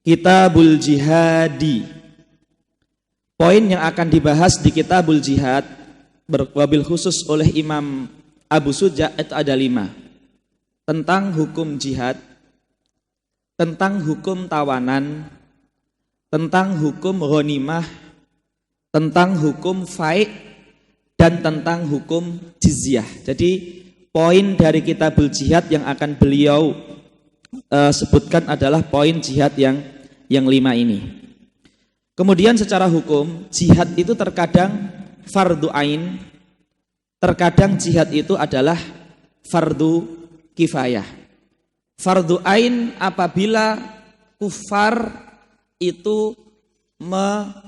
Kitabul Jihadi. Poin yang akan dibahas di Kitabul Jihad wabil khusus oleh Imam Abu Suja itu ada 5. Tentang hukum jihad, tentang hukum tawanan, tentang hukum ghanimah, tentang hukum faik, dan tentang hukum jizyah. Jadi poin dari Kitabul Jihad yang akan beliau sebutkan adalah poin jihad yang 5 ini. Kemudian secara hukum, jihad itu terkadang fardu ain, terkadang jihad itu adalah fardu kifayah. Fardu ain apabila kufar itu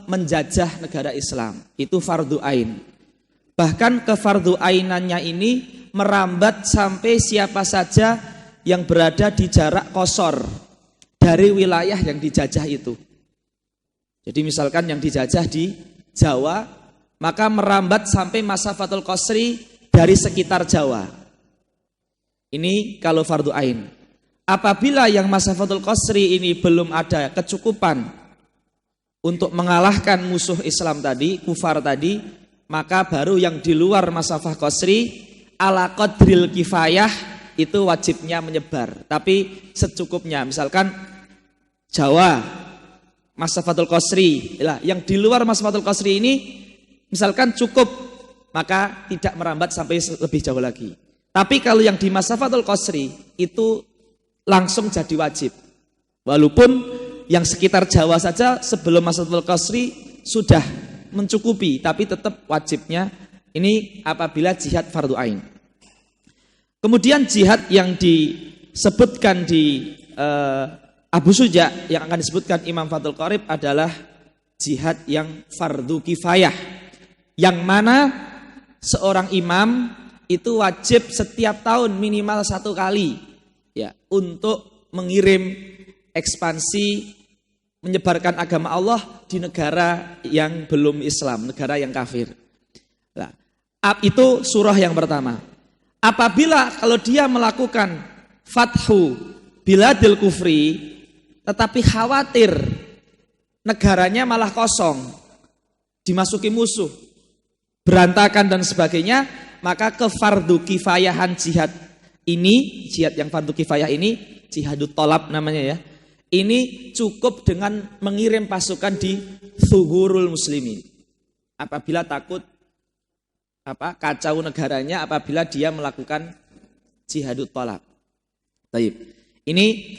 menjajah negara Islam, itu fardu ain. Bahkan kefardu ainannya ini merambat sampai siapa saja yang berada di jarak qasar dari wilayah yang dijajah itu. Jadi misalkan yang dijajah di Jawa, maka merambat sampai masafatul qasri dari sekitar Jawa. Ini kalau fardu ain. Apabila yang masafatul qasri ini belum ada kecukupan untuk mengalahkan musuh Islam tadi, kufar tadi, maka baru yang di luar masafah qasri ala qadril kifayah itu wajibnya menyebar. Tapi secukupnya, misalkan Jawa masafatul qasri, yang di luar masafatul qasri ini misalkan cukup, maka tidak merambat sampai lebih jauh lagi. Tapi kalau yang di masafatul qasri itu langsung jadi wajib. Walaupun yang sekitar Jawa saja sebelum masafatul qasri sudah mencukupi, tapi tetap wajibnya ini apabila jihad fardu ain. Kemudian jihad yang disebutkan di Abu Suja yang akan disebutkan Imam Fathul Qorib adalah jihad yang fardu kifayah, yang mana seorang imam itu wajib setiap tahun minimal 1 kali ya untuk mengirim ekspansi menyebarkan agama Allah di negara yang belum Islam, negara yang kafir. Nah, itu surah yang pertama. Apabila kalau dia melakukan fathu biladil kufri, tetapi khawatir negaranya malah kosong, dimasuki musuh, berantakan dan sebagainya, maka kefardu kifayahan jihad ini, jihad yang fardu kifayah ini, jihadut tolab namanya ya, ini cukup dengan mengirim pasukan di thuhurul muslimin. Apabila takut kacau negaranya, apabila dia melakukan jihadut tolab. Baik. Ini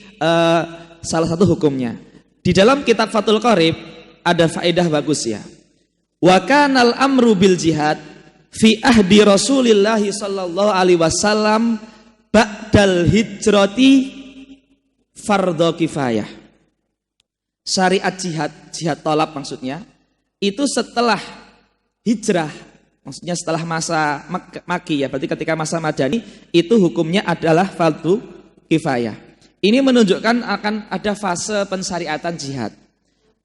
salah satu hukumnya. Di dalam kitab Fathul Qorib ada faedah bagus ya. Wa kanal amru bil jihad fi ahdi Rasulillah sallallahu alaihi wasallam ba'dal hijrati fardhu kifayah. Syariat jihad tolab maksudnya itu setelah hijrah, maksudnya setelah masa Makki ya, berarti ketika masa Madani itu hukumnya adalah fardhu kifayah. Ini menunjukkan akan ada fase pensyariatan jihad.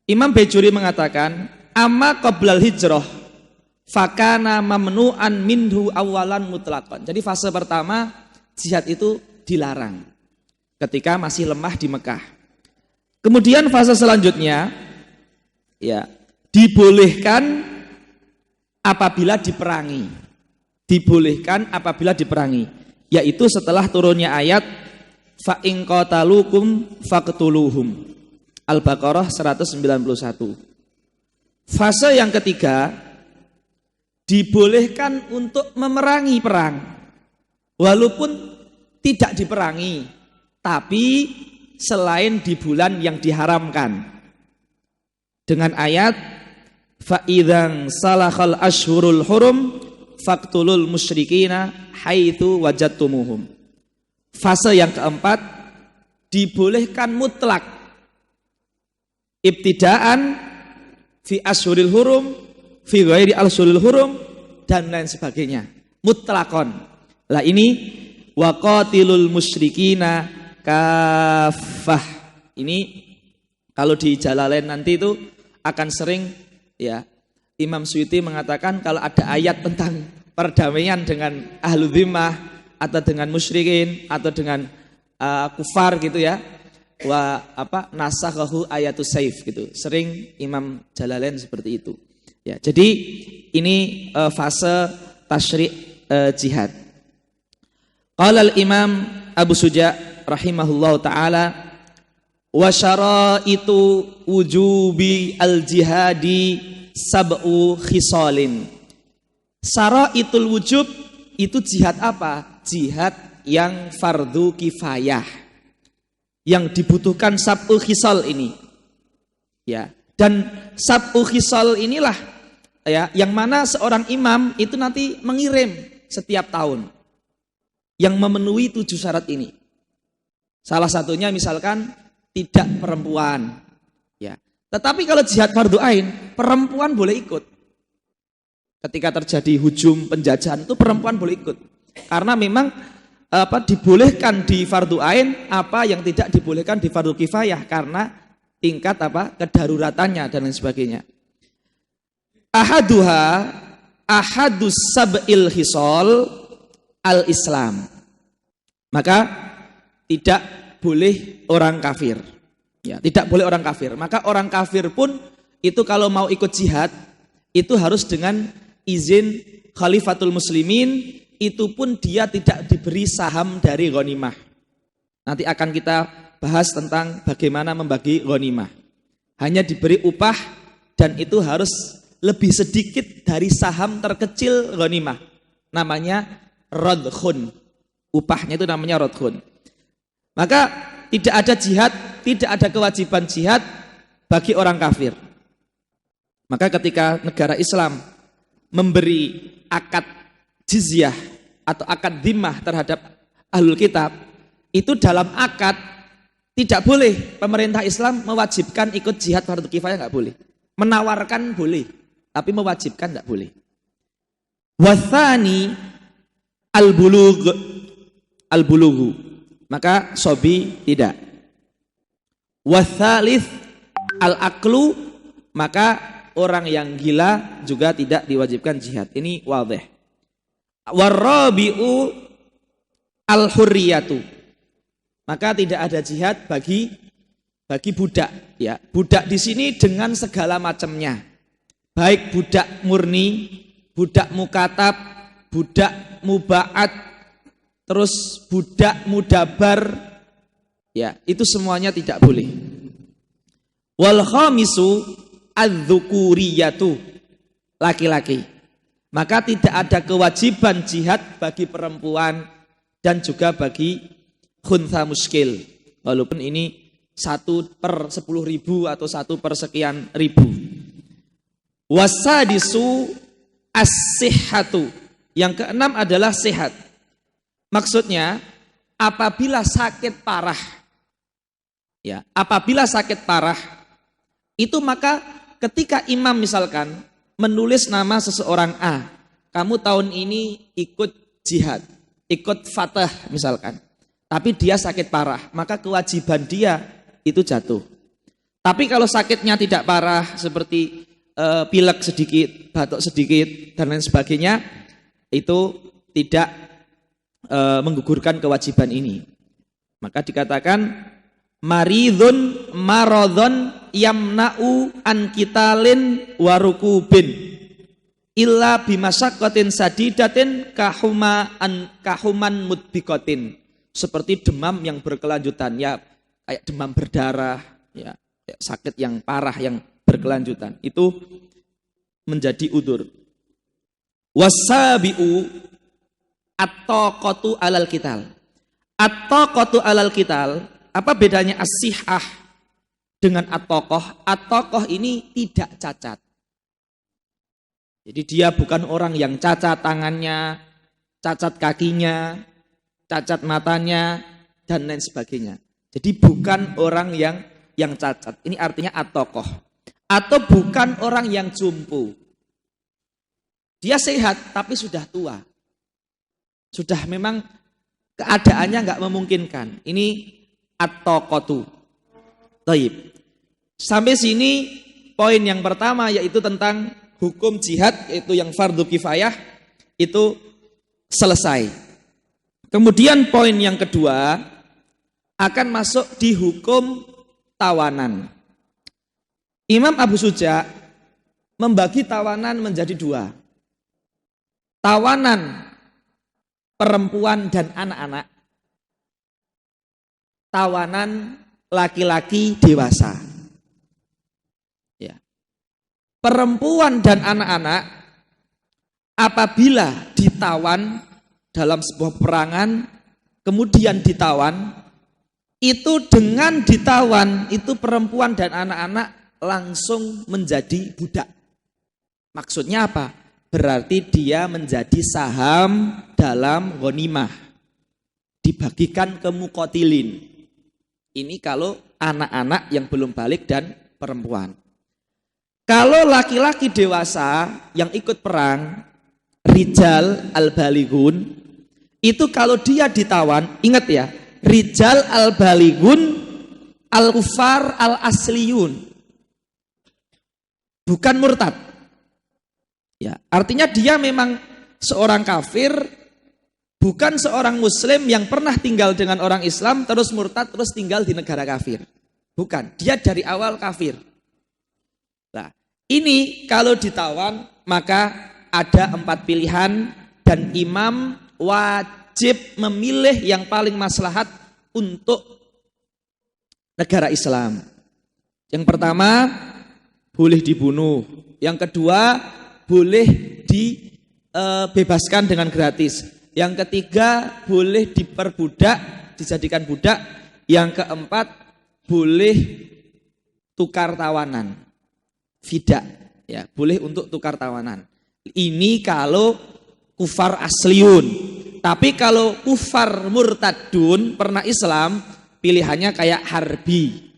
Imam Bejuri mengatakan, amma qoblal hijrah fakana mamnu'an minhu awalan mutlaqan. Jadi fase pertama jihad itu dilarang ketika masih lemah di Mekah. Kemudian fase selanjutnya ya dibolehkan apabila diperangi. Dibolehkan apabila diperangi, yaitu setelah turunnya ayat fa in qatalukum faqtuluhum. Al-Baqarah 191. Fase yang ketiga dibolehkan untuk memerangi perang walaupun tidak diperangi, tapi selain di bulan yang diharamkan dengan ayat fa idzan salakhal ashhurul hurum faqtulul musyrikina haitsu wajadtumuhum. Fase yang keempat dibolehkan mutlak ibtidaan fi ashhuril hurum fi ghairi ashhuril hurum dan lain sebagainya, mutlakon. Lah ini waqatilul musyrikina kafah. Ini kalau di Jalalain nanti itu akan sering ya Imam Suyuti mengatakan kalau ada ayat tentang perdamaian dengan ahlu dhimmah atau dengan musyrikin atau dengan kufar gitu ya, nasakhahu ayatus saif gitu. Sering Imam Jalalain seperti itu. Ya, jadi ini fase tasyri' jihad. Qala al-Imam Abu Suja rahimahullahu taala wa syaraitu wujubi al-jihadi sab'u khisalin. Syaraitul wujub itu jihad apa? Jihad yang fardu kifayah. Yang dibutuhkan sab'u khisal ini. Ya, dan sab'u khisal inilah ya yang mana seorang imam itu nanti mengirim setiap tahun yang memenuhi 7 syarat ini. Salah satunya misalkan tidak perempuan. Ya. Tetapi kalau jihad fardu ain, perempuan boleh ikut. Ketika terjadi hujum penjajahan itu perempuan boleh ikut. Karena memang dibolehkan di fardu ain apa yang tidak dibolehkan di fardu kifayah karena tingkat kedaruratannya dan lain sebagainya. Ahadus sab'il hisol al-Islam. Maka tidak boleh orang kafir. Ya, tidak boleh orang kafir. Maka orang kafir pun itu kalau mau ikut jihad itu harus dengan izin Khalifatul Muslimin, itu pun dia tidak diberi saham dari ghanimah. Nanti akan kita bahas tentang bagaimana membagi ghanimah. Hanya diberi upah dan itu harus lebih sedikit dari saham terkecil ghanimah. Namanya radkhun. Upahnya itu namanya radkhun. Maka tidak ada jihad, tidak ada kewajiban jihad bagi orang kafir. Maka ketika negara Islam memberi akad jizyah atau akad dhimmah terhadap ahlul kitab, itu dalam akad tidak boleh pemerintah Islam mewajibkan ikut jihad fardu kifayah, nggak boleh. Menawarkan boleh, tapi mewajibkan nggak boleh. Wathani al-bulughu, maka sobi tidak. Wathalith al-aqlu, maka orang yang gila juga tidak diwajibkan jihad. Ini wadih. Warabi'u al-hurriyatu, maka tidak ada jihad bagi budak. Ya, budak di sini dengan segala macamnya, baik budak murni, budak mukatab, budak muba'at, terus budak mudabar, ya itu semuanya tidak boleh. Wal khamisu adz-dzukuriyatu, laki-laki. Maka tidak ada kewajiban jihad bagi perempuan dan juga bagi khuntha muskil. Walaupun ini 1/10.000 atau 1/sekian ribu. Wasadisu as-sihhatu. Yang keenam adalah sehat. Maksudnya apabila sakit parah. Ya, apabila sakit parah itu maka ketika imam misalkan menulis nama seseorang A, kamu tahun ini ikut jihad, ikut fatah misalkan, tapi dia sakit parah, maka kewajiban dia itu jatuh. Tapi kalau sakitnya tidak parah seperti pilek sedikit, batuk sedikit dan lain sebagainya, itu tidak menggugurkan kewajiban ini. Maka dikatakan maridun maradhon yamna'u an kitalin warukubin illa bimasyaqqatin sadidatin kahuman mudbikotin, seperti demam yang berkelanjutan, ya kayak demam berdarah, ya sakit yang parah yang berkelanjutan, itu menjadi udzur. Wasabi'u at-taqatu alal kital. At-taqatu alal kital, apa bedanya as-sihah dengan at-taqah? At-taqah ini tidak cacat. Jadi dia bukan orang yang cacat tangannya, cacat kakinya, cacat matanya dan lain sebagainya. Jadi bukan orang yang cacat. Ini artinya at-taqah. Atau bukan orang yang jumpu. Dia sehat tapi sudah tua. Sudah memang keadaannya enggak memungkinkan. Ini at-taqatu. Taib. Sampai sini poin yang pertama yaitu tentang hukum jihad, yaitu yang fardu kifayah, itu selesai. Kemudian poin yang kedua, akan masuk di hukum tawanan. Imam Abu Suja membagi tawanan menjadi dua. Tawanan perempuan dan anak-anak. Tawanan laki-laki dewasa. Ya. Perempuan dan anak-anak apabila ditawan dalam sebuah peperangan, kemudian ditawan, itu dengan ditawan, itu perempuan dan anak-anak langsung menjadi budak. Maksudnya apa? Berarti dia menjadi saham dalam ghanimah. Dibagikan ke muqatilin. Ini kalau anak-anak yang belum balik dan perempuan. Kalau laki-laki dewasa yang ikut perang, rijal al-balighun, itu kalau dia ditawan, ingat ya, rijal al-balighun al-kufar al-asliyun. Bukan murtad. Ya, artinya dia memang seorang kafir, bukan seorang muslim yang pernah tinggal dengan orang Islam terus murtad terus tinggal di negara kafir. Bukan, dia dari awal kafir. Nah, ini kalau ditawan maka ada 4 pilihan dan imam wajib memilih yang paling maslahat untuk negara Islam. Yang pertama, boleh dibunuh. Yang kedua, boleh dibebaskan dengan gratis. Yang ketiga, boleh diperbudak, dijadikan budak. Yang keempat, boleh tukar tawanan. Fidak, ya, boleh untuk tukar tawanan. Ini kalau kufar asliun. Tapi kalau kufar murtadun, pernah Islam, pilihannya kayak harbi.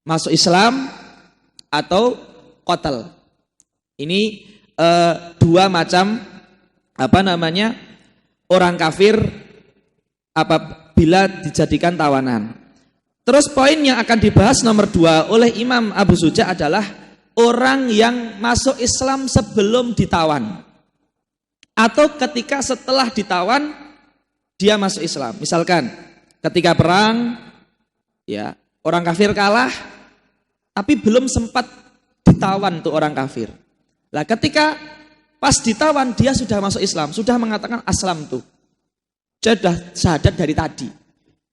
Masuk Islam atau qatl. Ini dua macam orang kafir apabila dijadikan tawanan. Terus poin yang akan dibahas nomor 2 oleh Imam Abu Suja adalah orang yang masuk Islam sebelum ditawan atau ketika setelah ditawan dia masuk Islam. Misalkan ketika perang, ya, orang kafir kalah tapi belum sempat ditawan tuh orang kafir. Lah ketika pas ditawan dia sudah masuk Islam, sudah mengatakan aslam tuh. Sudah syahadat dari tadi.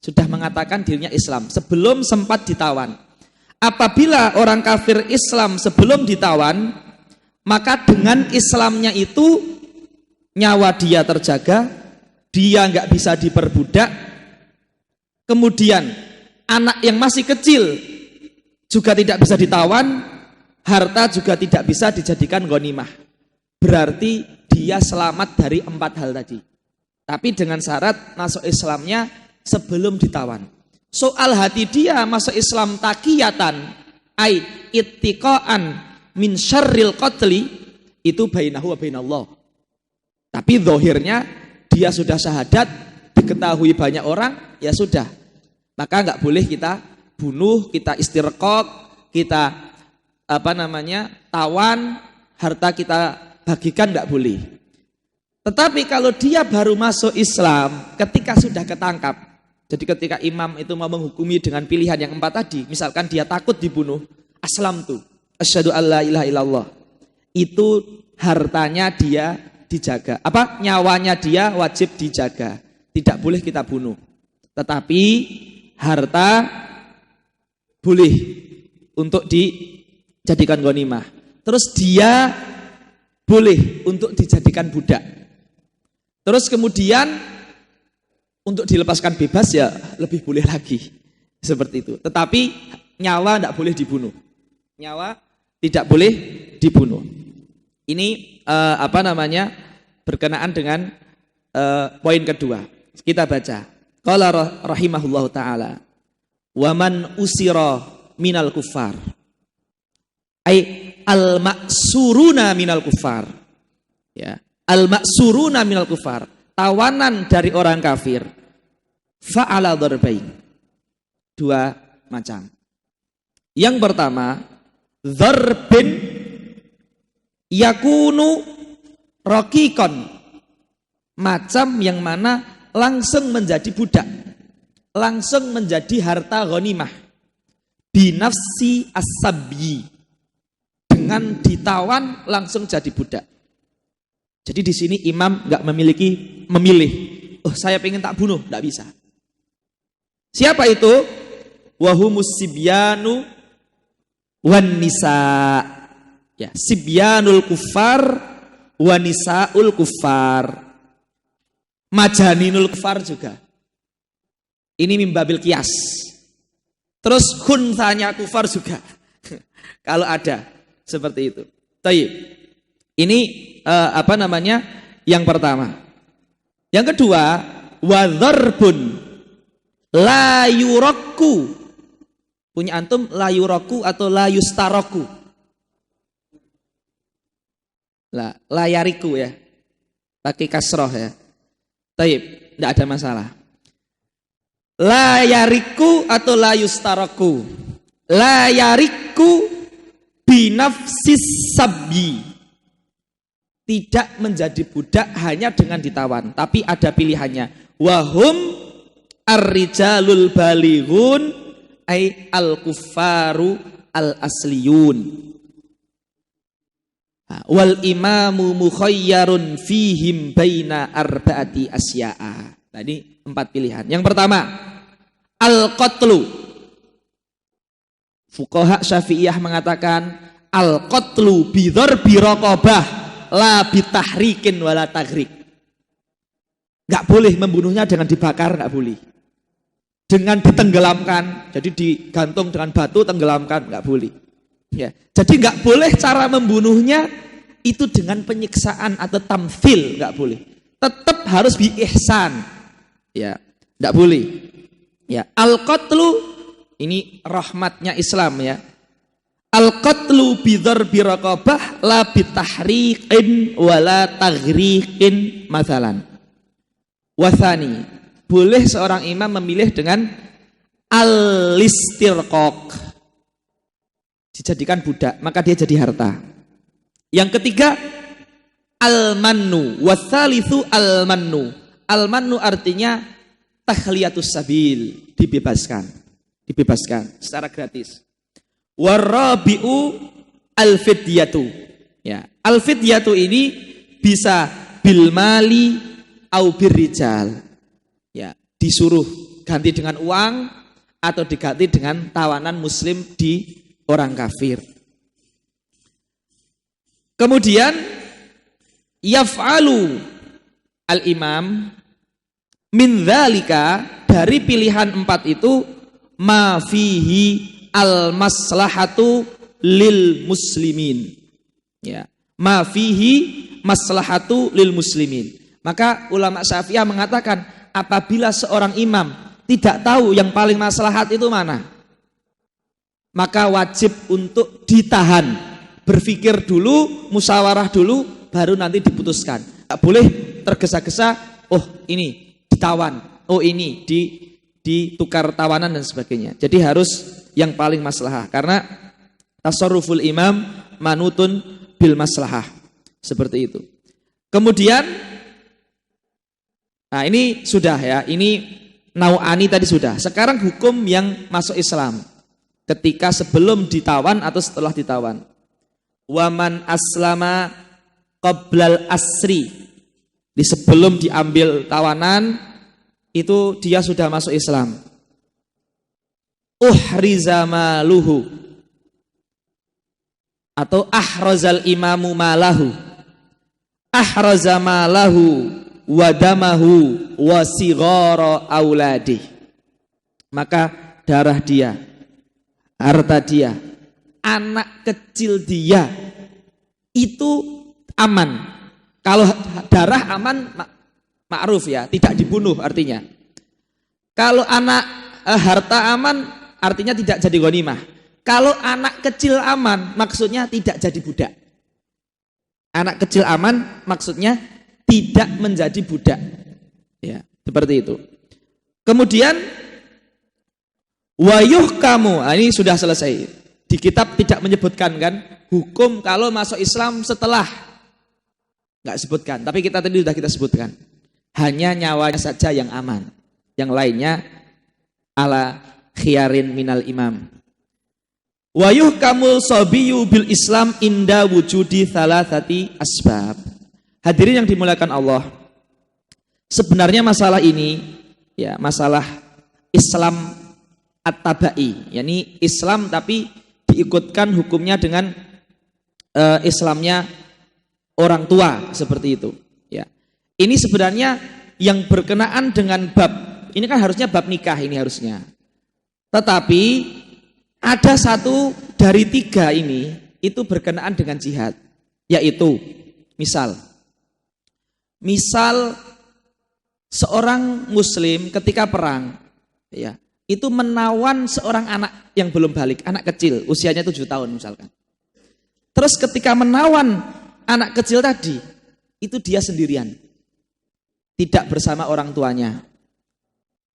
Sudah mengatakan dirinya Islam sebelum sempat ditawan. Apabila orang kafir Islam sebelum ditawan, maka dengan Islamnya itu nyawa dia terjaga, dia nggak bisa diperbudak. Kemudian anak yang masih kecil juga tidak bisa ditawan, harta juga tidak bisa dijadikan ghanimah. Berarti dia selamat dari 4 hal tadi. Tapi dengan syarat masuk Islamnya sebelum ditawan. Soal hati dia masuk Islam taqiyatan, ai ittiqaan min syarril qatli, itu bainahu wa bainallah. Tapi zahirnya dia sudah syahadat, diketahui banyak orang, ya sudah. Maka enggak boleh kita bunuh, kita istirqaq, kita tawan, harta kita bagikan, enggak boleh. Tetapi kalau dia baru masuk Islam ketika sudah ketangkap, jadi ketika imam itu mau menghukumi dengan pilihan yang 4 tadi, misalkan dia takut dibunuh, aslamtu, asyhadu alla ilaha illallah, itu hartanya dia dijaga, nyawanya dia wajib dijaga, tidak boleh kita bunuh. Tetapi harta boleh untuk dijadikan ghanimah. Terus dia boleh untuk dijadikan budak. Terus kemudian untuk dilepaskan bebas ya lebih boleh lagi. Seperti itu. Tetapi nyawa tidak boleh dibunuh. Nyawa tidak boleh dibunuh. Ini berkenaan dengan poin kedua. Kita baca. Qala rahimahullahu ta'ala. Wa man usira minal kuffar. Ai al-maksuruna minal kuffar. Ya. Al-maksuruna minal kuffar. Tawanan dari orang kafir. Fa'ala dharbain. 2 macam. Yang pertama, dharbin yakunu raqiqan. Macam yang mana langsung menjadi budak. langsung menjadi harta ghanimah binafsi as-sabyi, dengan ditawan langsung jadi budak. Jadi di sini imam nggak memilih, oh saya pengen tak bunuh, nggak bisa. Siapa itu? Wahumus sibyanu wan nisa. Ya, sibyanul kufar wa nisaul kufar. Majaninul kufar juga. Ini mimbabil kias. Terus khunsanya kufar juga. Kalau ada seperti itu. Taib. Ini yang pertama. Yang kedua, wadharbun la yuraku. Punya antum la yuraku atau la yustaraku? La yariku ya. Pakai kasroh ya. Taib, tidak ada masalah. La yariku atau la yustaraku. La yariku binafsis sabyi. Tidak menjadi budak hanya dengan ditawan, tapi ada pilihannya. Wahum ar-rijalul balighun ay al-kuffaru al-asliyun. Wal imamu mukhayyarun fihim baina arba'ati asya'a. Tadi 4 pilihan. Yang pertama, al-qatlu. Fuqaha Syafi'iyah mengatakan al-qatlu bidharbi raqabah la bitahrikin wala taghrik. Enggak boleh membunuhnya dengan dibakar, enggak boleh. Dengan ditenggelamkan, jadi digantung dengan batu, tenggelamkan, enggak boleh. Ya, jadi nggak boleh cara membunuhnya itu dengan penyiksaan atau tamfil, nggak boleh. Tetap harus biihsan, ya, nggak boleh. Ya, al-qatlu ini rahmatnya Islam ya. Al-qatlu bidharbi raqabah la bitahriqin wala taghriqin mathalan. Wathani, boleh seorang imam memilih dengan al-istirqaq. Dijadikan budak, maka dia jadi harta. Yang ketiga, al-mannu. Watsalitsu al-mannu. Al-mannu artinya takhliyatus sabil, dibebaskan secara gratis. Warabi'u al-fidyatu. Ya, al-fidyatu ini bisa bil mali au birrijal. Ya, disuruh ganti dengan uang atau diganti dengan tawanan muslim di orang kafir. Kemudian yaf'alu al-imam min dzalika, dari pilihan 4 itu ma fihi al-maslahatu lil muslimin. Ya, ma fihi maslahatu lil muslimin. Maka ulama Syafi'iyah mengatakan apabila seorang imam tidak tahu yang paling maslahat itu mana, maka wajib untuk ditahan, berpikir dulu, musyawarah dulu, baru nanti diputuskan. Tak boleh tergesa-gesa, oh ini ditawan, oh ini ditukar tawanan dan sebagainya. Jadi harus yang paling maslahah, karena tasarruful imam manutun bil maslahah. Seperti itu. Kemudian, nah ini sudah ya, ini nau'ani tadi sudah. Sekarang hukum yang masuk Islam. Ketika sebelum ditawan atau setelah ditawan. Waman aslama qoblal asri. Di sebelum diambil tawanan itu dia sudah masuk Islam. Uhriza maluhu atau ahrazal imamu malahu. Ahraza malahu wadamahu wasigara auladih. Maka darah dia, harta dia, anak kecil dia itu aman. Kalau darah aman ma'ruf ya, tidak dibunuh artinya. Kalau harta aman artinya tidak jadi ghanimah. Kalau anak kecil aman maksudnya tidak jadi budak. Anak kecil aman maksudnya tidak menjadi budak. Ya, seperti itu. Kemudian wayuh kamu, ini sudah selesai. Di kitab tidak menyebutkan kan hukum kalau masuk Islam setelah, nggak sebutkan. Tapi kita tadi sudah kita sebutkan. Hanya nyawanya saja yang aman, yang lainnya ala khiyarin minal imam. Wa yuhkamul sabiyyu bil Islam inda wujudi thalathati asbab. Hadirin yang dimuliakan Allah. Sebenarnya masalah ini ya masalah Islam at-tabai, yakni Islam tapi diikutkan hukumnya dengan Islamnya orang tua seperti itu. Ya, ini sebenarnya yang berkenaan dengan bab ini kan harusnya bab nikah ini harusnya. Tetapi ada satu dari tiga ini itu berkenaan dengan jihad, yaitu misal seorang muslim ketika perang ya itu menawan seorang anak yang belum balik, anak kecil usianya 7 tahun misalkan. Terus ketika menawan anak kecil tadi itu dia sendirian, tidak bersama orang tuanya,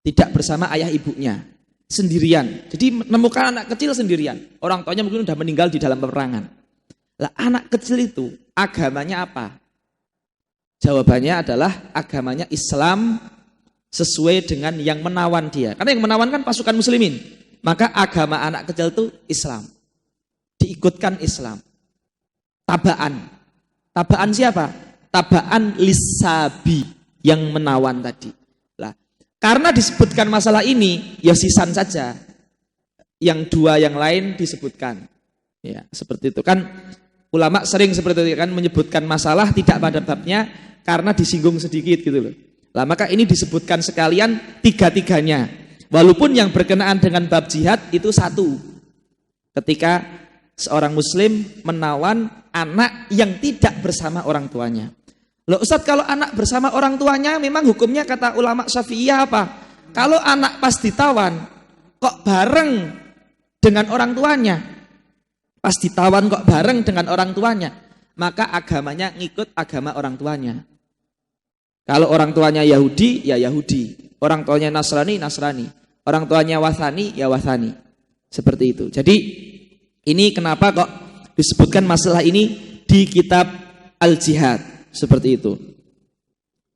tidak bersama ayah ibunya, sendirian. Jadi menemukan anak kecil sendirian, orang tuanya mungkin sudah meninggal di dalam peperangan. Lah anak kecil itu agamanya apa? Jawabannya adalah agamanya Islam sesuai dengan yang menawan dia. Karena yang menawan kan pasukan muslimin. Maka agama anak kecil itu Islam. Diikutkan Islam. Tabaan. Tabaan siapa? Tabaan lisabi yang menawan tadi. Lah, karena disebutkan masalah ini, ya sisan saja. Yang dua yang lain disebutkan. Ya, seperti itu kan ulama sering seperti itu kan menyebutkan masalah tidak pada babnya karena disinggung sedikit gitu loh. Lah maka ini disebutkan sekalian tiga-tiganya. Walaupun yang berkenaan dengan bab jihad itu satu. Ketika seorang muslim menawan anak yang tidak bersama orang tuanya. Loh Ustadz, kalau anak bersama orang tuanya memang hukumnya kata ulama Syafi'iyah apa? Kalau anak pas ditawan kok bareng dengan orang tuanya. Pas ditawan kok bareng dengan orang tuanya, maka agamanya ngikut agama orang tuanya. Kalau orang tuanya Yahudi, ya Yahudi. Orang tuanya Nasrani, Nasrani. Orang tuanya Wathani, ya Wathani. Seperti itu. Jadi ini kenapa kok disebutkan masalah ini di kitab Al-Jihad. Seperti itu.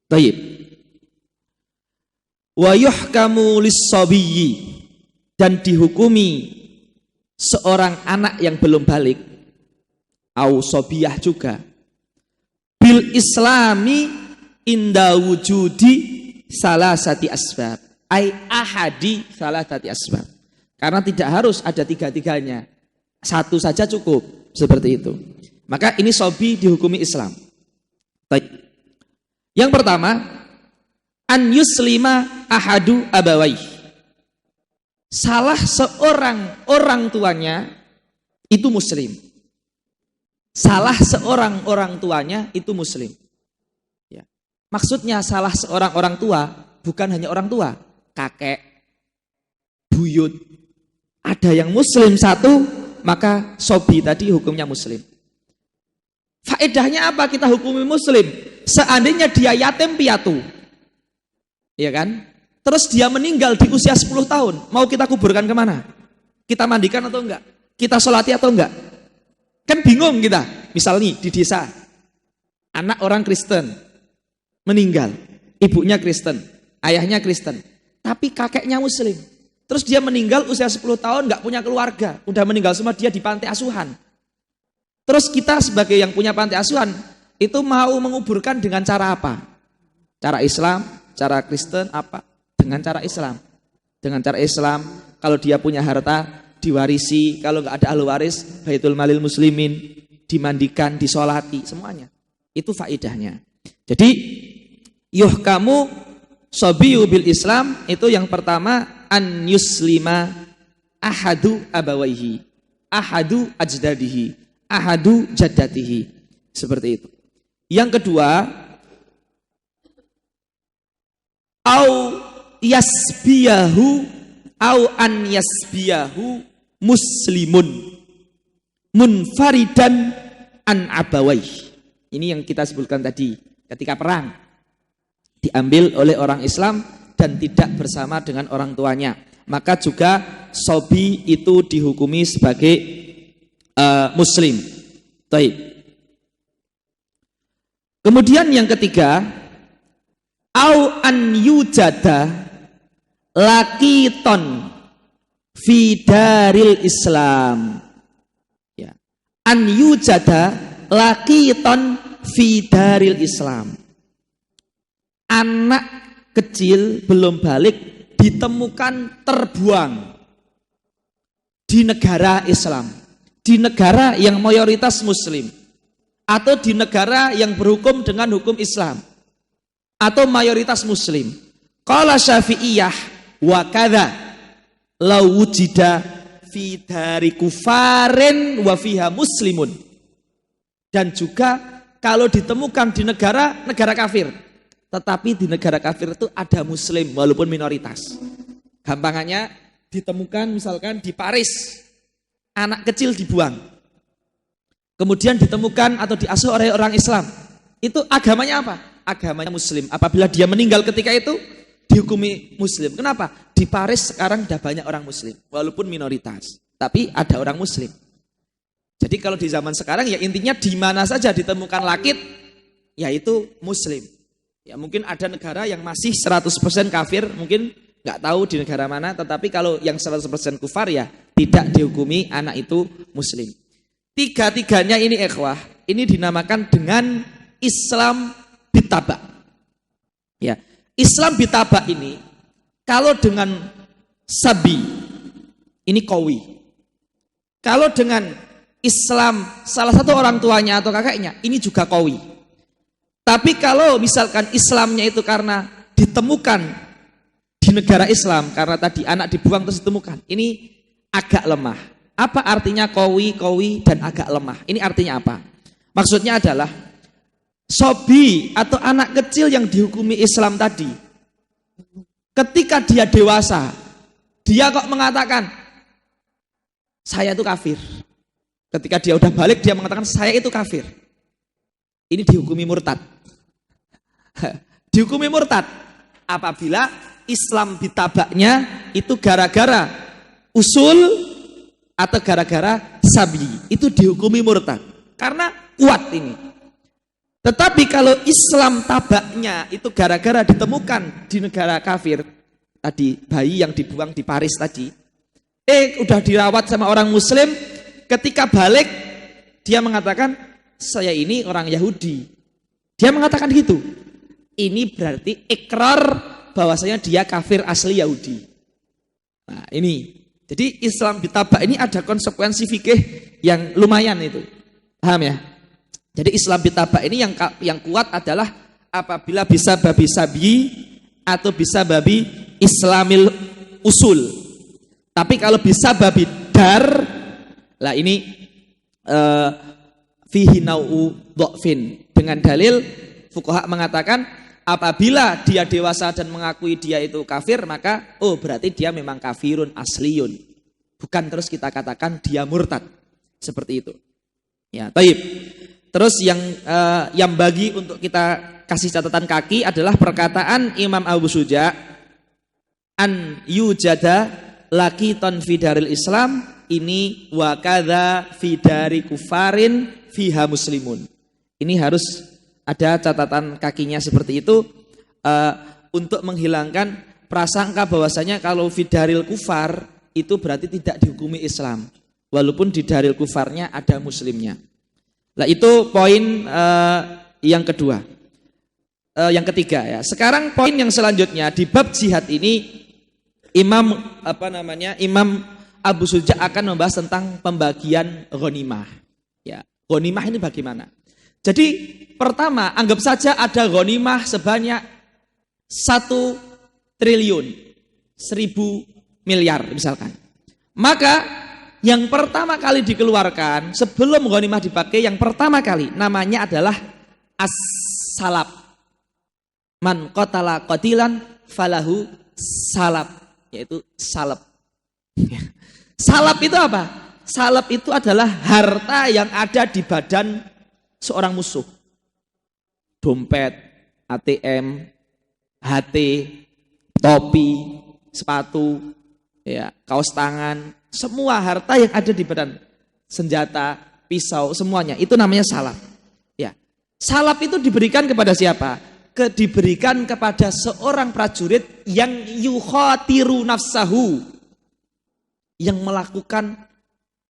Taib. Wa yuhkamu lis-sabiyyi, dan dihukumi seorang anak yang belum balik, au sobiyah juga, bil islami inda wujudi salasati asbab, ai ahadi salasati asbab. Karena tidak harus ada tiga-tiganya, satu saja cukup, seperti itu. Maka ini sobi dihukumi Islam. Yang pertama, an yuslima ahadu abawai. Salah seorang orang tuanya itu muslim. Salah seorang orang tuanya itu muslim. Ya. Maksudnya salah seorang orang tua bukan hanya orang tua, kakek, buyut. Ada yang muslim satu, maka sobi tadi hukumnya muslim. Faedahnya apa kita hukumi muslim? Seandainya dia yatim piatu, ya kan? Terus dia meninggal di usia 10 tahun, mau kita kuburkan kemana? Kita mandikan atau enggak? Kita sholati atau enggak? Kan bingung kita. Misal nih di desa, anak orang Kristen meninggal, ibunya Kristen, ayahnya Kristen, tapi kakeknya Muslim. Terus dia meninggal usia 10 tahun, enggak punya keluarga, udah meninggal semua, dia di panti asuhan. Terus kita sebagai yang punya panti asuhan, itu mau menguburkan dengan cara apa? Cara Islam, cara Kristen, apa? Dengan cara Islam. Dengan cara Islam, kalau dia punya harta diwarisi, kalau nggak ada ahli waris, baitul malil muslimin, dimandikan, disolati, semuanya. Itu faedahnya. Jadi yuhkamu sobiyu bil Islam, itu yang pertama an yuslima ahadu abawaihi, ahadu ajdadihi, ahadu jaddatihi. Seperti itu. Yang kedua, au yasbiyahu au an yasbiyahu muslimun munfaridan an abawai. Ini yang kita sebutkan tadi ketika perang, diambil oleh orang Islam dan tidak bersama dengan orang tuanya, maka juga sobi itu dihukumi sebagai muslim. Baik. Kemudian yang ketiga, au an yujada laqiton fi daril Islam. Ya. An yujada laqiton fi daril Islam. Anak kecil belum balik ditemukan terbuang di negara Islam, di negara yang mayoritas muslim, atau di negara yang berhukum dengan hukum Islam, atau mayoritas muslim. Qala Syafi'iyah wa kadza law wujida fi dari kufarin wa fiha muslimun. Dan juga kalau ditemukan di negara kafir, tetapi di negara kafir itu ada muslim walaupun minoritas. Gampangannya ditemukan misalkan di Paris, anak kecil dibuang, kemudian ditemukan atau diasuh oleh orang Islam, itu agamanya apa? Agamanya muslim. Apabila dia meninggal ketika itu, dihukumi muslim. Kenapa? Di Paris sekarang sudah banyak orang muslim, walaupun minoritas, tapi ada orang muslim. Jadi kalau di zaman sekarang ya intinya di mana saja ditemukan lakit, yaitu muslim. Ya mungkin ada negara yang masih 100% kafir, mungkin nggak tahu di negara mana, tetapi kalau yang 100% kufar ya tidak dihukumi anak itu muslim. Tiga-tiganya ini ikhwah, ini dinamakan dengan Islam bitabak. Ya, Islam bitabak ini kalau dengan sabi ini qawi. Kalau dengan Islam salah satu orang tuanya atau kakeknya ini juga qawi. Tapi kalau misalkan Islamnya itu karena ditemukan di negara Islam, karena tadi anak dibuang terus ditemukan, ini agak lemah. Apa artinya qawi dan agak lemah? Ini artinya apa? Maksudnya adalah sobi atau anak kecil yang dihukumi Islam tadi, ketika dia dewasa, dia kok mengatakan saya itu kafir. Ketika dia udah balik dia mengatakan saya itu kafir. Ini dihukumi murtad. Dihukumi murtad apabila Islam ditabaknya itu gara-gara usul atau gara-gara sabi, itu dihukumi murtad karena kuat ini. Tetapi kalau Islam tabaknya itu gara-gara ditemukan di negara kafir, tadi bayi yang dibuang di Paris tadi, udah dirawat sama orang muslim, ketika balik dia mengatakan saya ini orang Yahudi. Dia mengatakan gitu. Ini berarti ikrar bahwasanya dia kafir asli Yahudi. Nah ini, jadi Islam bitabak ini ada konsekuensi fikih yang lumayan itu, paham ya? Jadi Islam bitabak ini yang kuat adalah apabila bisa babi sabi atau bisa babi Islamil usul. Tapi kalau bisa babi dar, lah ini fihi nau'u dhafin, dengan dalil fuqaha mengatakan apabila dia dewasa dan mengakui dia itu kafir, maka berarti dia memang kafirun asliyun. Bukan terus kita katakan dia murtad. Seperti itu. Ya, taib. Terus yang bagi untuk kita kasih catatan kaki adalah perkataan Imam Abu Suja an yujada laqitan fi daril Islam, ini wa kadza fi dari kufarin fiha muslimun. Ini harus ada catatan kakinya seperti itu untuk menghilangkan prasangka bahwasanya kalau fidaril kufar itu berarti tidak dihukumi Islam, walaupun di daril kufarnya ada muslimnya. Nah itu poin yang kedua. Yang ketiga ya. Sekarang poin yang selanjutnya di bab jihad ini Imam Abu Suja akan membahas tentang pembagian ghanimah. Ya, ghanimah ini bagaimana? Jadi pertama, anggap saja ada ghanimah sebanyak 1 triliun, 1000 miliar misalkan. Maka yang pertama kali dikeluarkan sebelum ghanimah dipakai, yang pertama kali namanya adalah as-salab. Man qatala qatilan falahu salab, yaitu salab. Salab itu apa? Salab itu adalah harta yang ada di badan seorang musuh. Dompet, ATM, HT, topi, sepatu, ya, kaos tangan, semua harta yang ada di badan, senjata, pisau, semuanya itu namanya salab. Ya. Salab itu diberikan kepada siapa? diberikan kepada seorang prajurit yang yukhatiru nafsahu, yang melakukan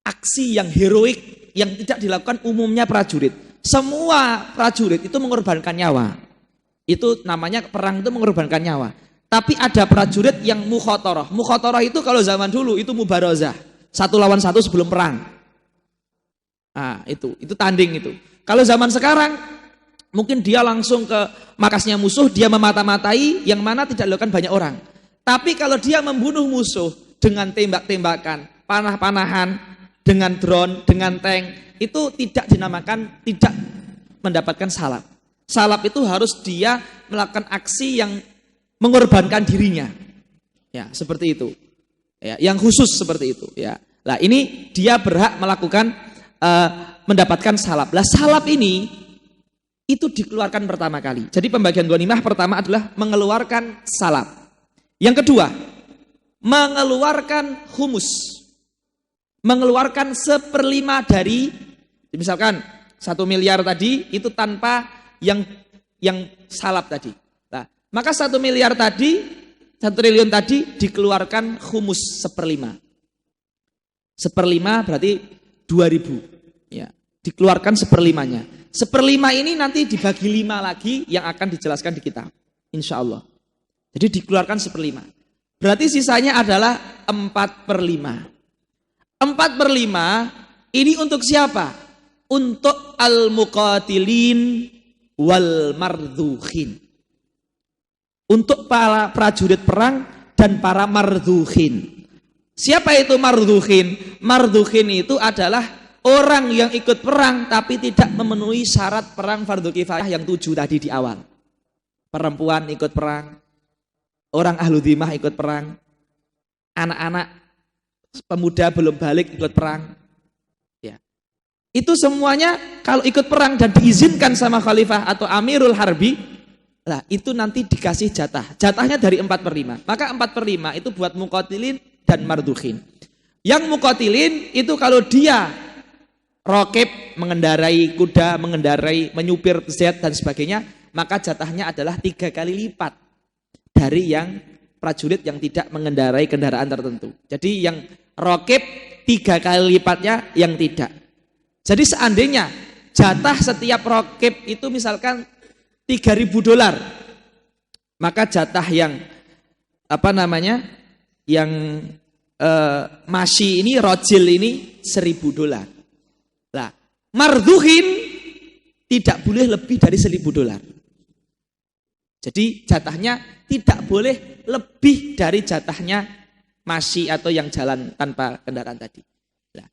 aksi yang heroik yang tidak dilakukan umumnya prajurit. Semua prajurit itu mengorbankan nyawa. Itu namanya perang itu mengorbankan nyawa. Tapi ada prajurit yang mukhatarah. Mukhatarah itu kalau zaman dulu itu mubarozah. 1 lawan 1 sebelum perang. Nah, itu tanding itu. Kalau zaman sekarang mungkin dia langsung ke markasnya musuh, dia memata-matai yang mana tidak dilakukan banyak orang. Tapi kalau dia membunuh musuh dengan tembak-tembakan, panah-panahan, dengan drone, dengan tank, itu tidak dinamakan, tidak mendapatkan salab. Salab itu harus dia melakukan aksi yang mengorbankan dirinya. Ya, seperti itu. Ya, yang khusus seperti itu. Ya. Nah, ini dia berhak melakukan mendapatkan salab. Lah, salab ini itu dikeluarkan pertama kali. Jadi pembagian ghanimah pertama adalah mengeluarkan salab. Yang kedua, mengeluarkan humus. Mengeluarkan 1/5 dari, misalkan 1 miliar tadi itu tanpa yang salab tadi. Nah, maka 1 miliar tadi, 1 triliun tadi dikeluarkan humus 1/5. 1/5 berarti 2.000. Ya, dikeluarkan 1/5-nya. 1/5 ini nanti dibagi 5 lagi yang akan dijelaskan di kitab. Insya Allah. Jadi dikeluarkan 1/5. Berarti sisanya adalah 4/5. 4/5 ini untuk siapa? Untuk al-muqatilin wal mardukhin. Untuk para prajurit perang dan para mardukhin. Siapa itu mardukhin? Mardukhin itu adalah orang yang ikut perang tapi tidak memenuhi syarat perang fardu kifayah yang 7 tadi di awal. Perempuan ikut perang, orang ahlu dhimah ikut perang, anak-anak pemuda belum balik ikut perang. Ya. Itu semuanya kalau ikut perang dan diizinkan sama khalifah atau amirul harbi, lah itu nanti dikasih jatah. Jatahnya dari 4/5. Maka 4/5 itu buat muqatilin dan mardukhin. Yang muqatilin itu kalau dia rokib, mengendarai kuda, menyupir jet dan sebagainya, maka jatahnya adalah 3 kali lipat dari yang prajurit yang tidak mengendarai kendaraan tertentu. Jadi yang rokib 3 kali lipatnya yang tidak. Jadi seandainya jatah setiap rokib itu misalkan $3.000, maka jatah yang yang masyi ini, rojil ini $1.000. Nah, mardukhin tidak boleh lebih dari $1.000. Jadi jatahnya tidak boleh lebih dari jatahnya masyi atau yang jalan tanpa kendaraan tadi. Nah,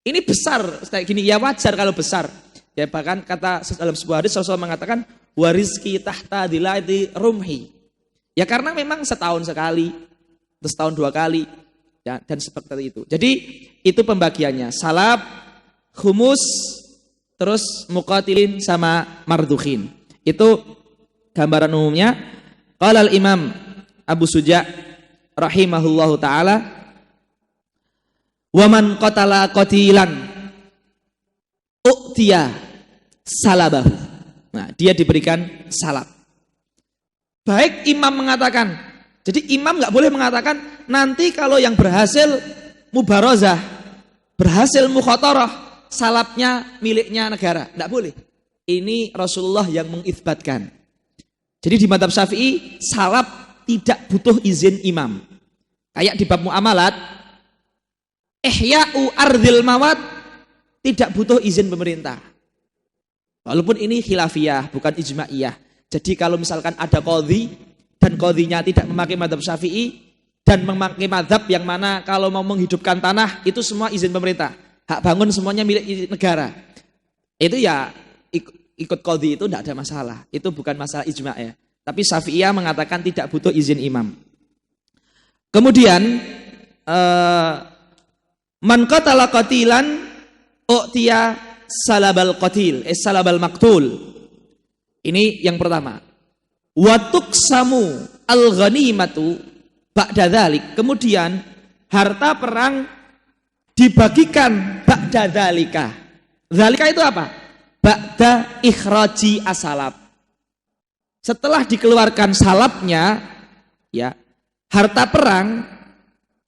ini besar kayak gini, ya wajar kalau besar. Ya bahkan kata dalam sebuah hadis Rasulullah mengatakan warizki tahta dilati rumhi. Ya karena memang setahun sekali, terus setahun 2 kali, ya, dan seperti itu. Jadi itu pembagiannya, salab, humus, terus muqatilin sama mardukhin. Itu gambaran umumnya. Qala al-Imam Abu Suja rahimahullahu taala, wa man qatala qatilan u'tiya salabahu. Nah, dia diberikan salab. Baik imam mengatakan, jadi imam nggak boleh mengatakan nanti kalau yang berhasil mubarozah, berhasil mukhatarah, salabnya miliknya negara. Nggak boleh. Ini Rasulullah yang mengitsbatkan. Jadi di mazhab Syafi'i salab tidak butuh izin imam. Kayak di bab muamalat, ihya'u ardhil mawat tidak butuh izin pemerintah. Walaupun ini khilafiyah, bukan ijma'iyah. Jadi kalau misalkan ada qadhi dan qadhinya tidak memakai mazhab Syafi'i dan memakai mazhab yang mana kalau mau menghidupkan tanah itu semua izin pemerintah. Hak bangun semuanya milik negara. Itu ya ikut qadhi itu tidak ada masalah. Itu bukan masalah ijma' ya. Tapi Syafi'iyah mengatakan tidak butuh izin imam. Kemudian man qatala qatilan u'tiya salabal qatil, salabal maqtul. Ini yang pertama. Wa tuqsamu al-ghanimatu ba'da dzalik. Kemudian harta perang dibagikan ba'da dzalika. Dzalika itu apa? Ba'da ikhraji asalab. Setelah dikeluarkan salapnya, ya, harta perang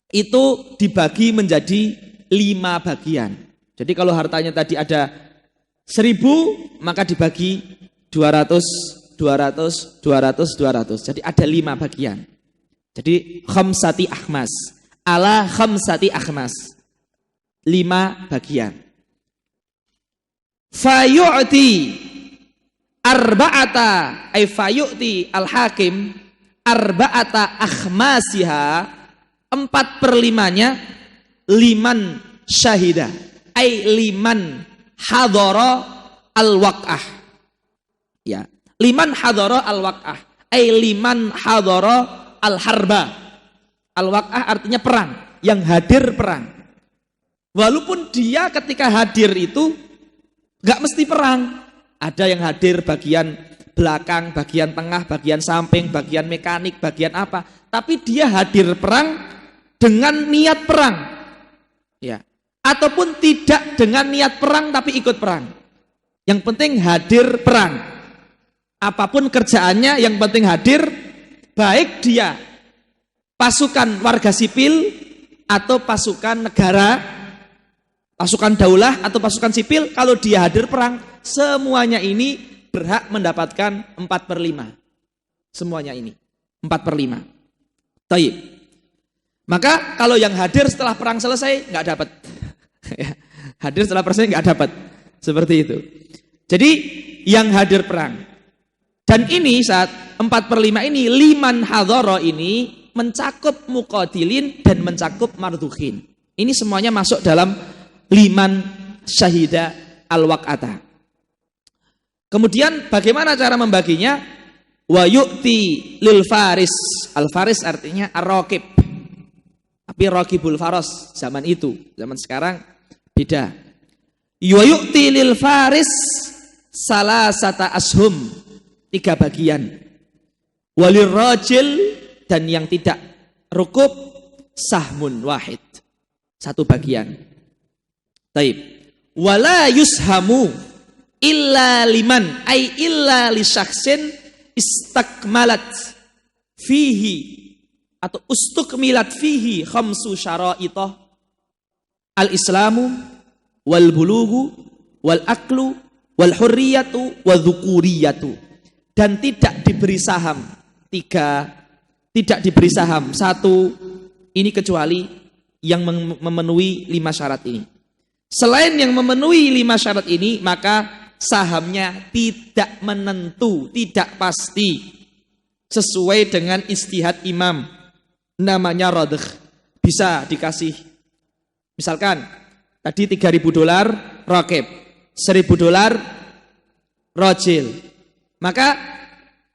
itu dibagi menjadi 5 bagian. Jadi kalau hartanya tadi ada 1.000, maka dibagi 200, 200, 200, 200. Jadi ada 5 bagian. Jadi khamsati akhmas. Ala khamsati akhmas. 5 bagian. Fayu'ti arba'ata ay fayu'ti al-hakim arba'ata akhmasiha 4/5-nya liman syahida ay liman hadara al-waq'ah. Ya, liman hadara al-waq'ah ay liman hadara al-harba. Al-waq'ah artinya perang, yang hadir perang. Walaupun dia ketika hadir itu enggak mesti perang. Ada yang hadir bagian belakang, bagian tengah, bagian samping, bagian mekanik, bagian apa. Tapi dia hadir perang dengan niat perang. Ya. Ataupun tidak dengan niat perang tapi ikut perang. Yang penting hadir perang. Apapun kerjaannya yang penting hadir, baik dia pasukan warga sipil atau pasukan negara, pasukan daulah atau pasukan sipil, kalau dia hadir perang, semuanya ini berhak mendapatkan 4/5. Semuanya ini 4/5. Taib. Maka kalau yang hadir setelah perang selesai nggak dapat. Hadir setelah perang selesai nggak dapat. Seperti itu. Jadi yang hadir perang. Dan ini saat 4/5 ini liman hadhara ini mencakup muqadilin dan mencakup mardukhin. Ini semuanya masuk dalam liman syahida al-waq'ata. Kemudian bagaimana cara membaginya? Wa yu'ti lil faris. Al-faris artinya ar-raqib. Tapi raqibul faras zaman itu, zaman sekarang beda. Wa yu'ti lil faris salasata ashum, 3 bagian. Walir rajil, dan yang tidak rukub sahmun wahid, 1 bagian. Taib. Wala yushamu illa liman ay illa li syakhsin istakmalat fihi atau ustukmilat fihi khamsu syara'itah al-islamu wal bulugu wal aklu wal hurriyatu wal dzukuriyatu, dan tidak diberi saham 3, tidak diberi saham 1 ini kecuali yang memenuhi 5 syarat ini. Selain yang memenuhi 5 syarat ini, maka sahamnya tidak menentu, tidak pasti, sesuai dengan istihad imam. Namanya radh. Bisa dikasih, misalkan tadi $3.000 raqib, $1.000 rajil. Maka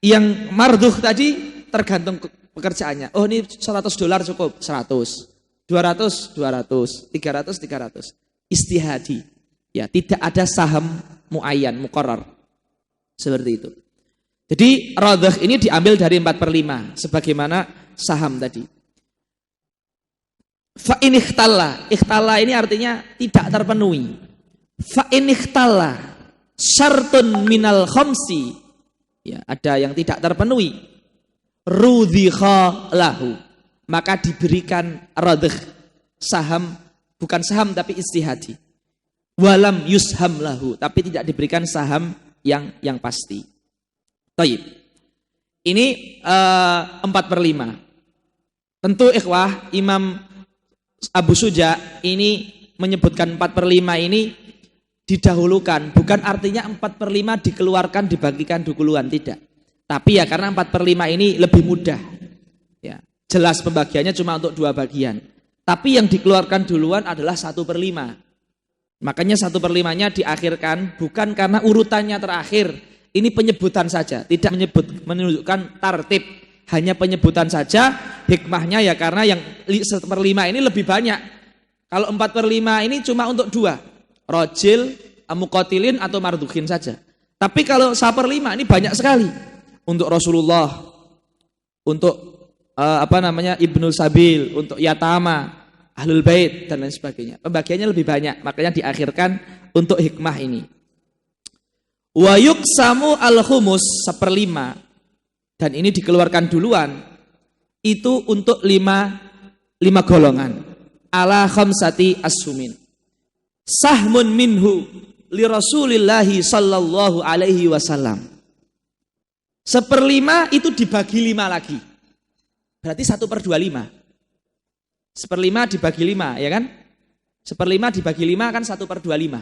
yang mardhuh tadi tergantung pekerjaannya. Oh, ini $100 cukup, 100, 200, 200, 300, 300. Istihadi. Ya, tidak ada saham muayyan, muqarrar. Seperti itu. Jadi radh ini diambil dari 4/5 sebagaimana saham tadi. Fa in ikhtalla. Ikhtalla ini artinya tidak terpenuhi. Fa in ikhtalla syartun minal khamsi. Ya, ada yang tidak terpenuhi. Rudhikha lahu. Maka diberikan radh, saham, bukan saham tapi istihadi. Walam yusham lahu, tapi tidak diberikan saham yang pasti. Taib. Ini 4/5. Tentu ikhwah, Imam Abu Suja ini menyebutkan 4/5 ini didahulukan. Bukan artinya 4/5 dikeluarkan dibagikan duluan, tidak. Tapi ya karena 4/5 ini lebih mudah. Ya, jelas pembagiannya cuma untuk 2 bagian. Tapi yang dikeluarkan duluan adalah 1/5. Makanya 1/5-nya diakhirkan bukan karena urutannya terakhir. Ini penyebutan saja, tidak menunjukkan tartib, hanya penyebutan saja. Hikmahnya ya karena yang 1/5 ini lebih banyak. Kalau 4/5 ini cuma untuk 2, rajil, muqatilin atau mardukhin saja. Tapi kalau 1/5 ini banyak sekali untuk Rasulullah, untuk Ibnu Sabil, untuk yatama, ahlul bait dan lain sebagainya. Pembagiannya lebih banyak, makanya diakhirkan untuk hikmah ini. Wa yuqsamu al-khumus 1/5 dan ini dikeluarkan duluan, itu untuk lima golongan. Ala khamsati ashumin. Sahmun minhu li Rasulillahi sallallahu alaihi wasallam. 1/5 itu dibagi 5 lagi. Berarti 1/25. 1/5 dibagi 5, ya kan? 1/5 dibagi 5 kan 1/25.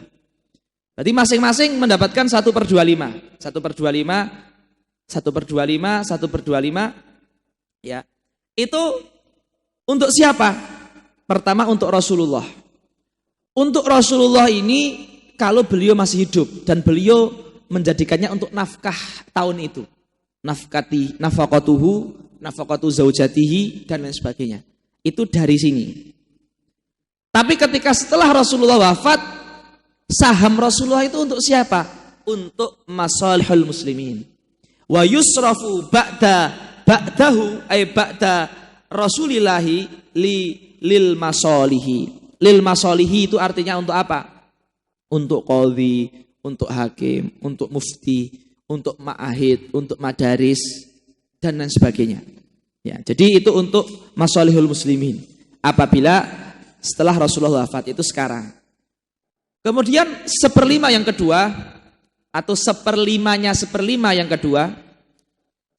Berarti masing-masing mendapatkan 1/25. 1/25, 1/25, 1/25. Ya. Itu untuk siapa? Pertama untuk Rasulullah. Untuk Rasulullah ini kalau beliau masih hidup dan beliau menjadikannya untuk nafkah tahun itu. Nafaqatuhu, nafaqatu zaujatihi dan lain sebagainya. Itu dari sini. Tapi ketika setelah Rasulullah wafat, saham Rasulullah itu untuk siapa? Untuk masalihul muslimin. Wa yusrafu ba'dahu ay ba'da Rasulillahi lil masalihi. Lil masalihi itu artinya untuk apa? Untuk qadhi, untuk hakim, untuk mufti, untuk ma'ahid, untuk madaris dan lain sebagainya. Ya, jadi itu untuk masalihul muslimin. Apabila setelah Rasulullah wafat itu sekarang. Kemudian 1/5 yang kedua atau 1/5 yang kedua,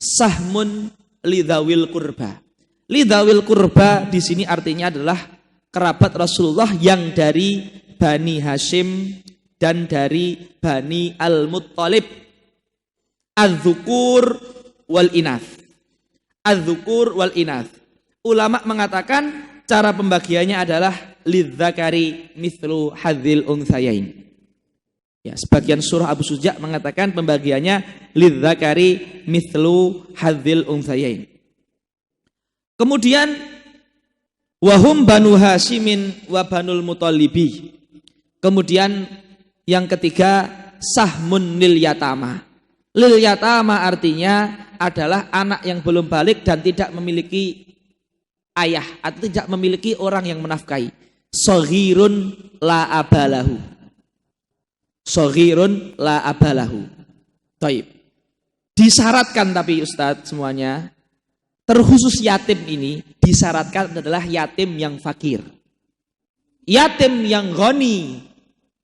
sahmun lidawil kurba. Lidawil kurba di sini artinya adalah kerabat Rasulullah yang dari Bani Hashim dan dari Bani Al-Muttalib. Az-zukur wal inath. Az-zukur wal inath. Ulama mengatakan cara pembagiannya adalah lidzakari mithlu hadzil unthayain. Ya, sebagian surah Abu Suja mengatakan pembagiannya lidzakari mithlu hadzil unthayain. Kemudian wahum banu Hashimin wa banul Muttalibi. Kemudian yang ketiga sahmun lil yatama. Lil yatama artinya adalah anak yang belum balik dan tidak memiliki ayah atau tidak memiliki orang yang menafkahi. Shaghirun la abalahu. Shaghirun la abalahu. Taib. Disyaratkan tapi Ustadz semuanya, terkhusus yatim ini disyaratkan adalah yatim yang fakir. Yatim yang ghani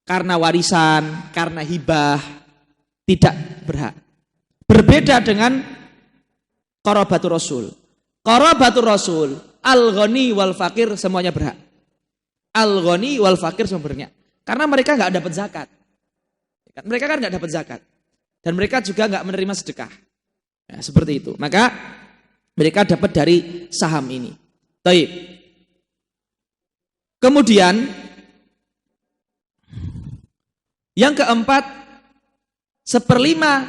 karena warisan, karena hibah tidak berhak. Berbeda dengan qarabatur Rasul. Qarabatur Rasul, al-ghani wal fakir semuanya berhak. Al-ghani wal fakir semuanya berhak. Karena mereka enggak dapat zakat. Mereka kan enggak dapat zakat. Dan mereka juga enggak menerima sedekah. Ya, seperti itu. Maka mereka dapat dari saham ini. Baik. Kemudian yang keempat, 1/5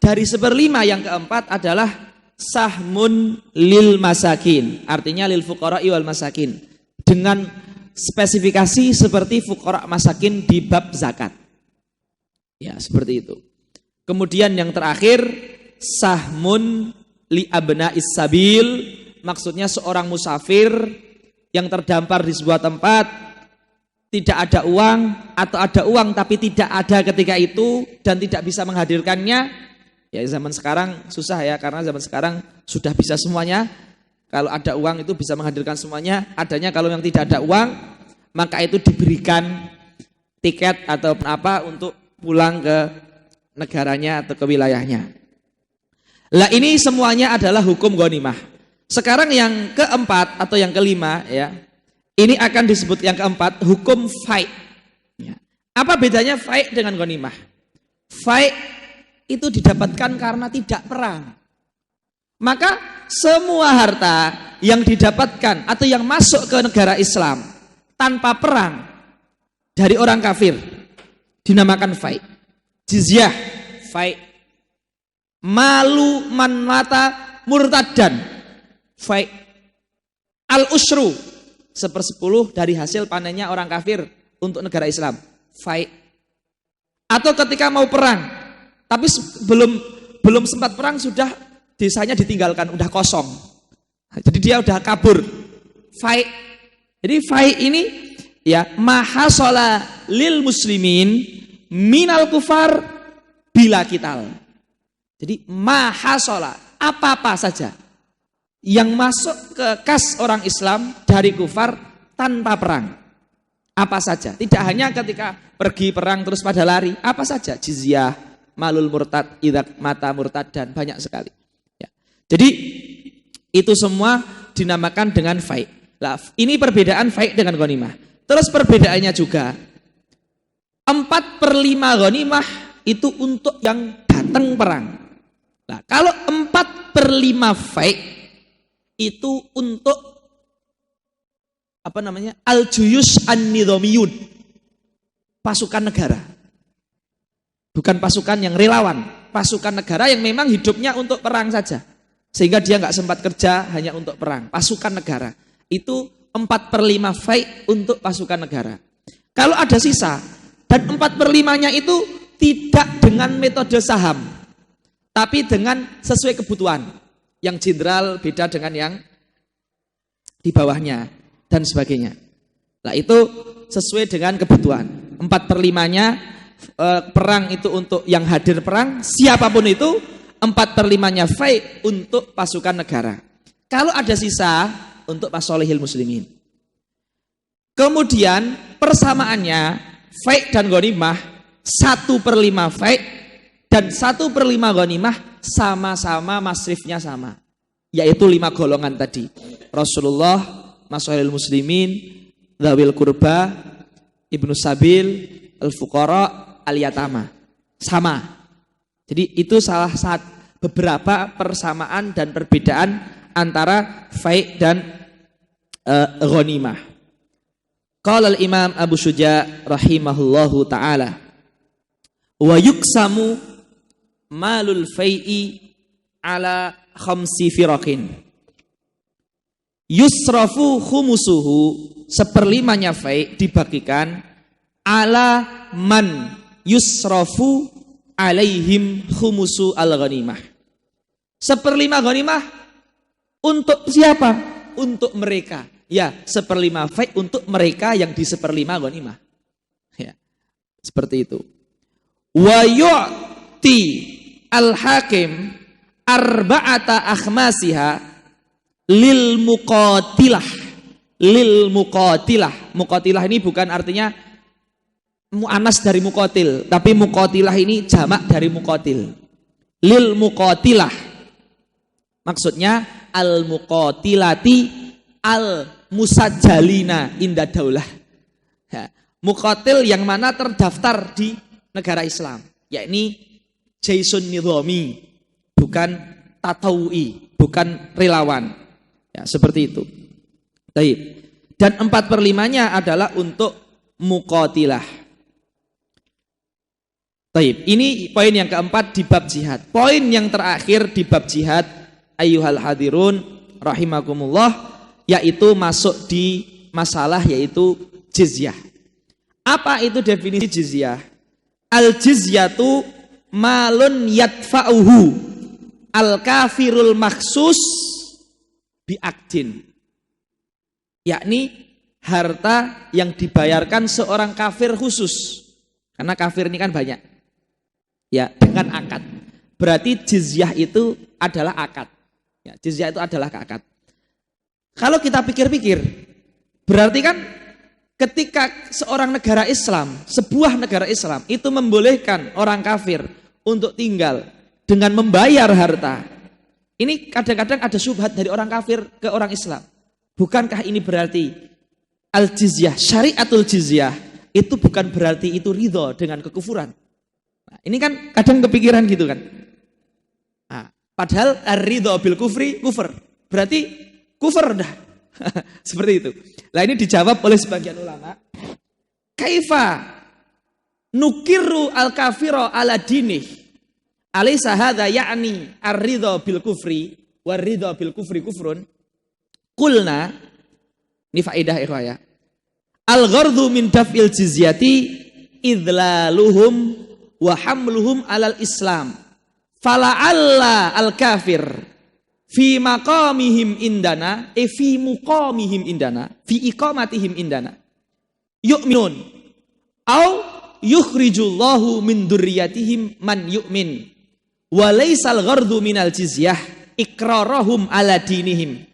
dari 1/5 yang keempat adalah sahmun lil masakin. Artinya lil fuqara'i wal masakin. Dengan spesifikasi seperti fuqara' masakin di bab zakat. Ya, seperti itu. Kemudian yang terakhir, sahmun li abna'is sabil, maksudnya seorang musafir yang terdampar di sebuah tempat, tidak ada uang atau ada uang tapi tidak ada ketika itu dan tidak bisa menghadirkannya. Ya zaman sekarang susah ya, karena zaman sekarang sudah bisa semuanya. Kalau ada uang itu bisa menghadirkan semuanya. Adanya kalau yang tidak ada uang, maka itu diberikan tiket atau apa untuk pulang ke negaranya atau ke wilayahnya. Lah ini semuanya adalah hukum ghanimah. Sekarang yang keempat atau yang kelima ya, ini akan disebut yang keempat hukum fai'. Ya. Apa bedanya fai' dengan ghanimah? Fai' itu didapatkan karena tidak perang. Maka semua harta yang didapatkan atau yang masuk ke negara Islam tanpa perang dari orang kafir dinamakan fai'. Jizyah, fai'. Malu man mata murtaddan, fai'. Al-usru, 1/10 dari hasil panennya orang kafir untuk negara Islam, fai'. Atau ketika mau perang tapi belum sempat perang sudah desanya ditinggalkan, udah kosong. Jadi dia udah kabur. Fai'. Jadi fai' ini ya mahasala lil muslimin minal kufar bila kital. Jadi mahasala apa-apa saja yang masuk ke kas orang Islam dari kufar tanpa perang. Apa saja, tidak hanya ketika pergi perang terus pada lari, apa saja, jizyah, malul murtad, idak mata murtad, dan banyak sekali. Ya. Jadi itu semua dinamakan dengan fai'. Ini perbedaan fai' dengan ghanimah. Terus perbedaannya juga 4/5 ghanimah itu untuk yang datang perang. Nah, kalau 4/5 fai' itu untuk al-juyus an-nidhamiyun, pasukan negara. Bukan pasukan yang relawan, pasukan negara yang memang hidupnya untuk perang saja. Sehingga dia nggak sempat kerja, hanya untuk perang. Pasukan negara. Itu 4/5 fai' untuk pasukan negara. Kalau ada sisa, dan 4/5-nya itu tidak dengan metode saham, tapi dengan sesuai kebutuhan. Yang jenderal beda dengan yang di bawahnya, dan sebagainya. Nah, itu sesuai dengan kebutuhan. 4/5-nya perang itu untuk yang hadir perang, siapapun itu. 4/5-nya fai' untuk pasukan negara. Kalau ada sisa untuk masolihil muslimin. Kemudian persamaannya fai' dan ghanimah 1/5 fai' dan 1/5 ghanimah sama-sama masrifnya sama, yaitu 5 golongan tadi. Rasulullah, masolihil muslimin, dzawil kurba, ibnu sabil, al-fuqara, al-yatama. Sama. Jadi itu salah satu beberapa persamaan dan perbedaan antara fai' dan ghanimah. Qala al-Imam Abu Syuja rahimahullahu taala, wa yuksamu malul fai'i ala khamsi firaqin. Yusrafu khumusuhu, 1/5-nya fai' dibagikan ala man yusrafu alaihim khumusu al-ghanimah. 1/5 ghanimah untuk siapa? Untuk mereka. Ya, 1/5 fai' untuk mereka yang di 1/5 ghanimah. Ya, seperti itu. Wa yu'ti al-hakim arba'ata akhmasiha lil muqatilah. Muqatilah ini bukan artinya mu'anas dari muqatil, tapi muqatilah ini jamak dari muqatil. Lil muqatilah, maksudnya al muqatilati al musajjalina inda daulah. Ya, muqatil yang mana terdaftar di negara Islam, yakni jaisun nidhami, bukan tatawu'i, bukan relawan. Ya, seperti itu. Baik. Dan 4/5-nya adalah untuk muqatilah. Baik, ini poin yang keempat di bab jihad. Poin yang terakhir di bab jihad, ayyuhal hadirun rahimakumullah, yaitu masuk di masalah yaitu jizyah. Apa itu definisi jizyah? Al-jizyatu malun yadfa'uhu al-kafirul maksus bi'akdin, yakni harta yang dibayarkan seorang kafir khusus, karena kafir ini kan banyak ya, dengan akad. Berarti jizyah itu adalah akad ya, jizyah itu adalah akad. Kalau kita pikir-pikir, berarti kan ketika seorang negara Islam, sebuah negara Islam itu membolehkan orang kafir untuk tinggal dengan membayar harta. Ini kadang-kadang ada syubhat dari orang kafir ke orang Islam. Bukankah ini berarti al-jizyah, syariatul jizyah itu bukan berarti itu ridho dengan kekufuran? Nah, ini kan kadang kepikiran gitu kan. Nah, padahal ar-ridho bil kufri kufur. Berarti kufur dah. Seperti itu. Nah, ini dijawab oleh sebagian ulama. Kaifa nukiru al-kafiro ala dinih? Alaysa hadza ya'ni ar-ridha bil kufri war ridha bil kufri kufrun. Qulna, ini faedah ikhwaya. Al-ghardu min daf'il jizyati idlaluhum wa hamluhum alal Islam. Fala'alla al-kafir fi maqamihim indana fi muqamihim indana fi iqamatihim indana yu'minun au yukhrijullahu min dzurriyyatihim man yu'min. Walaisal ghardu minal jizyah iqrarahum ala dinihim.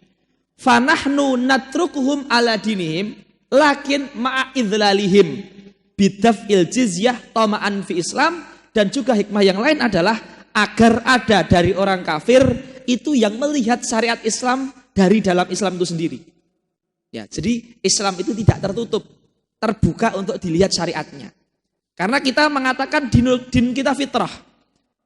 Fanahnu natrukuhum ala dinihim lakin ma'a idlalihim bidaf'il jizyah tama'an fi Islam. Dan juga hikmah yang lain adalah agar ada dari orang kafir itu yang melihat syariat Islam dari dalam Islam itu sendiri. Ya, jadi Islam itu tidak tertutup, terbuka untuk dilihat syariatnya. Karena kita mengatakan din kita fitrah.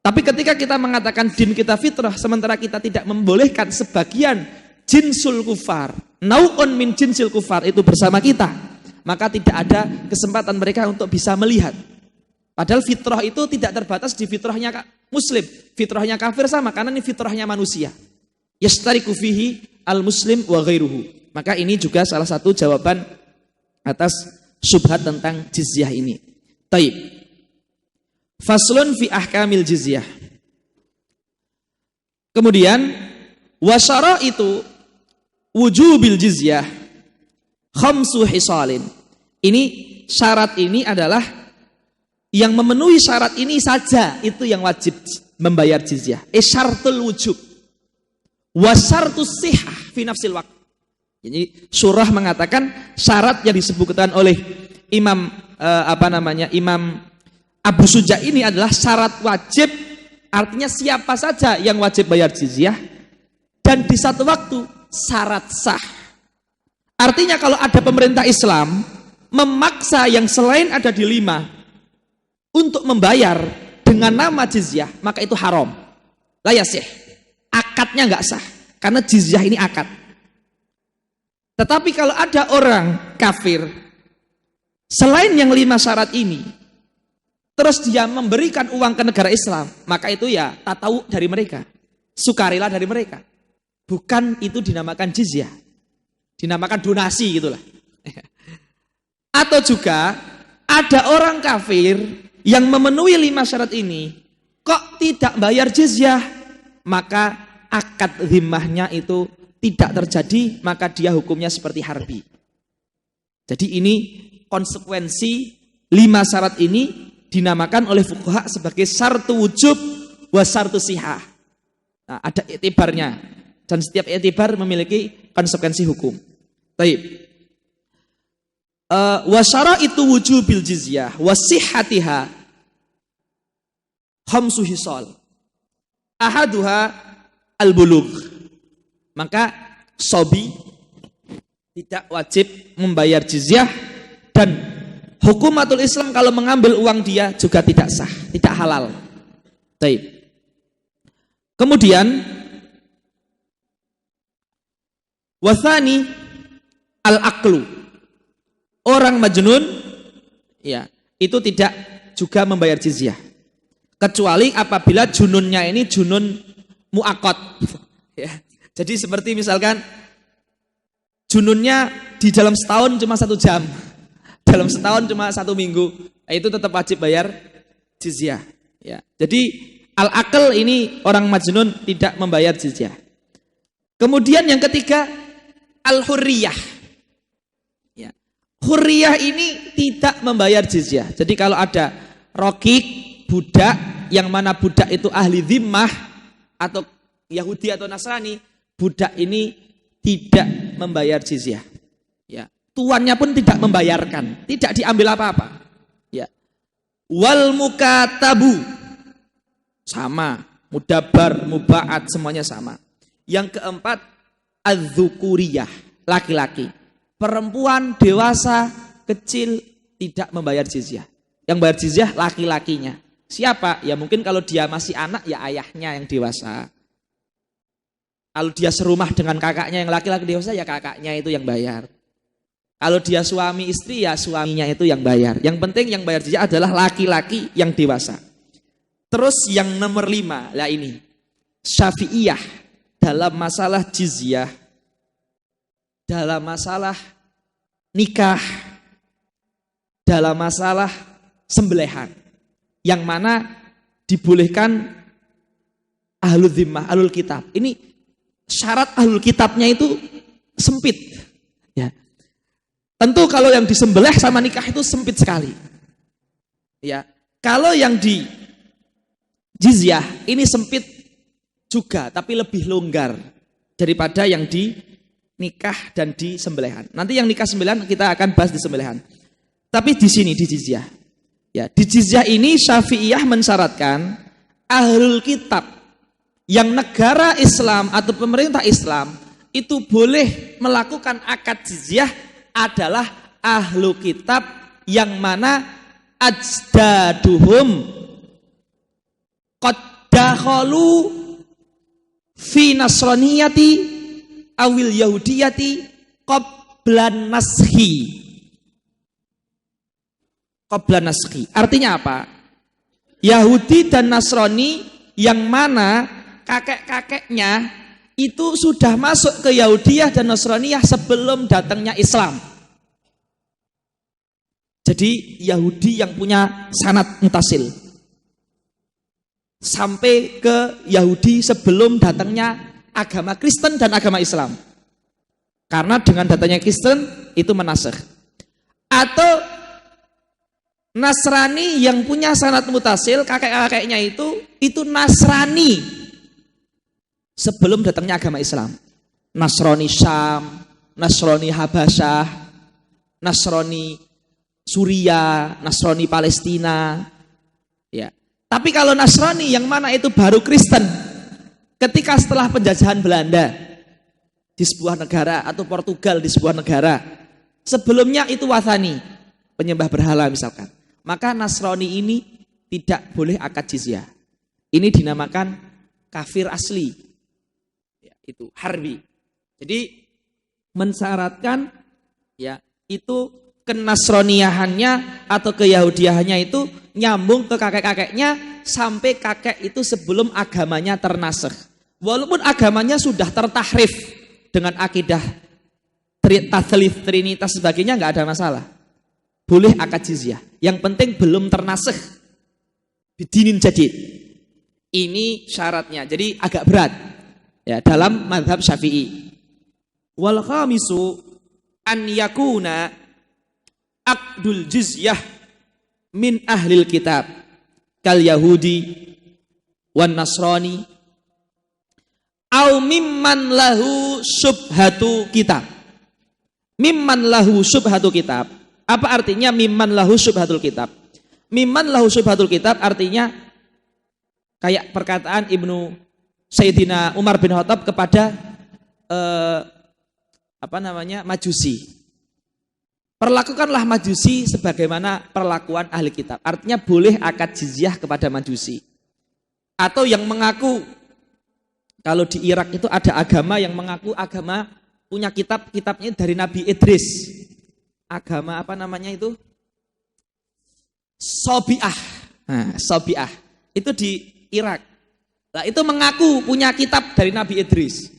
Tapi ketika kita mengatakan din kita fitrah, sementara kita tidak membolehkan sebagian jinsul kufar, nau'un min jinsil kufar itu bersama kita, maka tidak ada kesempatan mereka untuk bisa melihat. Padahal fitrah itu tidak terbatas di fitrahnya muslim, fitrahnya kafir sama, karena ini fitrahnya manusia. Yastariku fihi al-muslim wa ghairuhu. Maka ini juga salah satu jawaban atas syubhat tentang jizyah ini. Taib. Faslun fi ahkamil jizyah. Kemudian wasyara itu wujubil jizyah khamsu hisalin. Ini syarat ini adalah yang memenuhi syarat ini saja itu yang wajib membayar jizyah. Syartul wujub wa syartus sihah fi nafsil waqt. Jadi surah mengatakan syarat yang disebutkan oleh Imam Imam Abu Suja ini adalah syarat wajib, artinya siapa saja yang wajib bayar jizyah, dan di satu waktu syarat sah. Artinya kalau ada pemerintah Islam memaksa yang selain ada di 5 untuk membayar dengan nama jizyah, maka itu haram. La yasih. Akadnya nggak sah, karena jizyah ini akad. Tetapi kalau ada orang kafir selain yang 5 syarat ini, terus dia memberikan uang ke negara Islam, maka itu ya tatau dari mereka, sukarela dari mereka. Bukan itu dinamakan jizyah, dinamakan donasi gitulah. Atau juga ada orang kafir yang memenuhi 5 syarat ini, kok tidak bayar jizyah, maka akad zimmahnya itu tidak terjadi, maka dia hukumnya seperti harbi. Jadi ini konsekuensi 5 syarat ini dinamakan oleh fuqaha sebagai syartu wujub wa syartu sihah. Nah, ada iktibarnya, dan setiap iktibar memiliki konsekuensi hukum. Baik. Wa syaraitu wujubil jizyah wa sihhatiha khamsu hisal. Ahaduha al-bulugh. Maka sobi tidak wajib membayar jizyah, dan hukumatul Islam kalau mengambil uang dia juga tidak sah, tidak halal. Baik. Kemudian wathani al-aqlu. Orang majnun ya, itu tidak juga membayar jizyah. Kecuali apabila jununnya ini junun mu'aqad. Ya. Jadi seperti misalkan jununnya di dalam setahun cuma 1 jam, dalam setahun cuma 1 minggu, itu tetap wajib bayar jizyah. Ya. Jadi al-aql ini orang majnun tidak membayar jizyah. Kemudian yang ketiga al-hurriyah. Ya. Hurriyah ini tidak membayar jizyah. Jadi kalau ada rokik, budak, yang mana budak itu ahli zimmah atau Yahudi atau Nasrani, budak ini tidak membayar jizyah. Ya. Tuannya pun tidak membayarkan, tidak diambil apa-apa. Ya. Wal mukatabu sama, mudabar, muba'at semuanya sama. Yang keempat az-zukuriyah, laki-laki. Perempuan dewasa kecil tidak membayar jizyah. Yang bayar jizyah laki-lakinya. Siapa? Ya mungkin kalau dia masih anak ya ayahnya yang dewasa. Kalau dia serumah dengan kakaknya yang laki-laki dewasa, ya kakaknya itu yang bayar. Kalau dia suami istri, ya suaminya itu yang bayar. Yang penting yang bayar jizyah adalah laki-laki yang dewasa. Terus yang nomor 5, lah ini. Syafi'iyah dalam masalah jizyah, dalam masalah nikah, dalam masalah sembelihan. Yang mana dibolehkan ahlul zimmah, ahlul kitab. Ini syarat ahlul kitabnya itu sempit. Ya. Tentu kalau yang disembelih sama nikah itu sempit sekali. Ya. Kalau yang di jizyah ini sempit, juga, tapi lebih longgar daripada yang di nikah dan di sembelihan. Nanti yang nikah sembelihan kita akan bahas di sembelihan. Tapi di sini di jizyah. Ya, di jizyah ini Syafi'iyah mensyaratkan ahlul kitab yang negara Islam atau pemerintah Islam itu boleh melakukan akad jizyah adalah ahlu kitab yang mana ajdaduhum qad dakhalu fi nasraniyati awil yahudiyati qablan naskhi. Qablan naskhi. Artinya apa? Yahudi dan Nasrani yang mana kakek-kakeknya itu sudah masuk ke Yahudiyah dan Nasraniyah sebelum datangnya Islam. Jadi Yahudi yang punya sanad mutasil sampai ke Yahudi sebelum datangnya agama Kristen dan agama Islam. Karena dengan datangnya Kristen itu menasikh. Atau Nasrani yang punya sanad mutasil, kakek-kakeknya itu Nasrani sebelum datangnya agama Islam. Nasrani Syam, Nasrani Habasyah, Nasrani Suria, Nasrani Palestina. Ya. Tapi kalau Nasrani yang mana itu baru Kristen ketika setelah penjajahan Belanda di sebuah negara atau Portugal di sebuah negara. Sebelumnya itu wathani, penyembah berhala misalkan. Maka Nasrani ini tidak boleh akad jizyah. Ini dinamakan kafir asli. Ya, itu harbi. Jadi mensyaratkan ya itu kenasroniyahannya atau keyahudiyahannya itu nyambung ke kakek-kakeknya sampai kakek itu sebelum agamanya ternasikh. Walaupun agamanya sudah tertahrif dengan akidah tathlith, trinitas sebagainya nggak ada masalah. Boleh akad jizyah. Yang penting belum ternasikh bidinin jadid. Ini syaratnya. Jadi agak berat ya dalam mazhab Syafi'i. Wal khamisu an yakuna aqdul jizyah min ahlil kitab kal yahudi wan nasrani au mimman lahu syubhatu kitab. Mimman lahu syubhatu kitab. Apa artinya mimman lahu syubhatul kitab? Mimman lahu syubhatul kitab artinya kayak perkataan Ibnu Sayyidina Umar bin Khattab kepada Majusi. Perlakukanlah Majusi sebagaimana perlakuan ahli kitab. Artinya boleh akad jizyah kepada Majusi. Atau yang mengaku, kalau di Irak itu ada agama yang mengaku agama punya kitabnya dari Nabi Idris. Agama apa namanya itu? Sobiah. Nah, Sobiah. Itu di Irak. Nah, itu mengaku punya kitab dari Nabi Idris.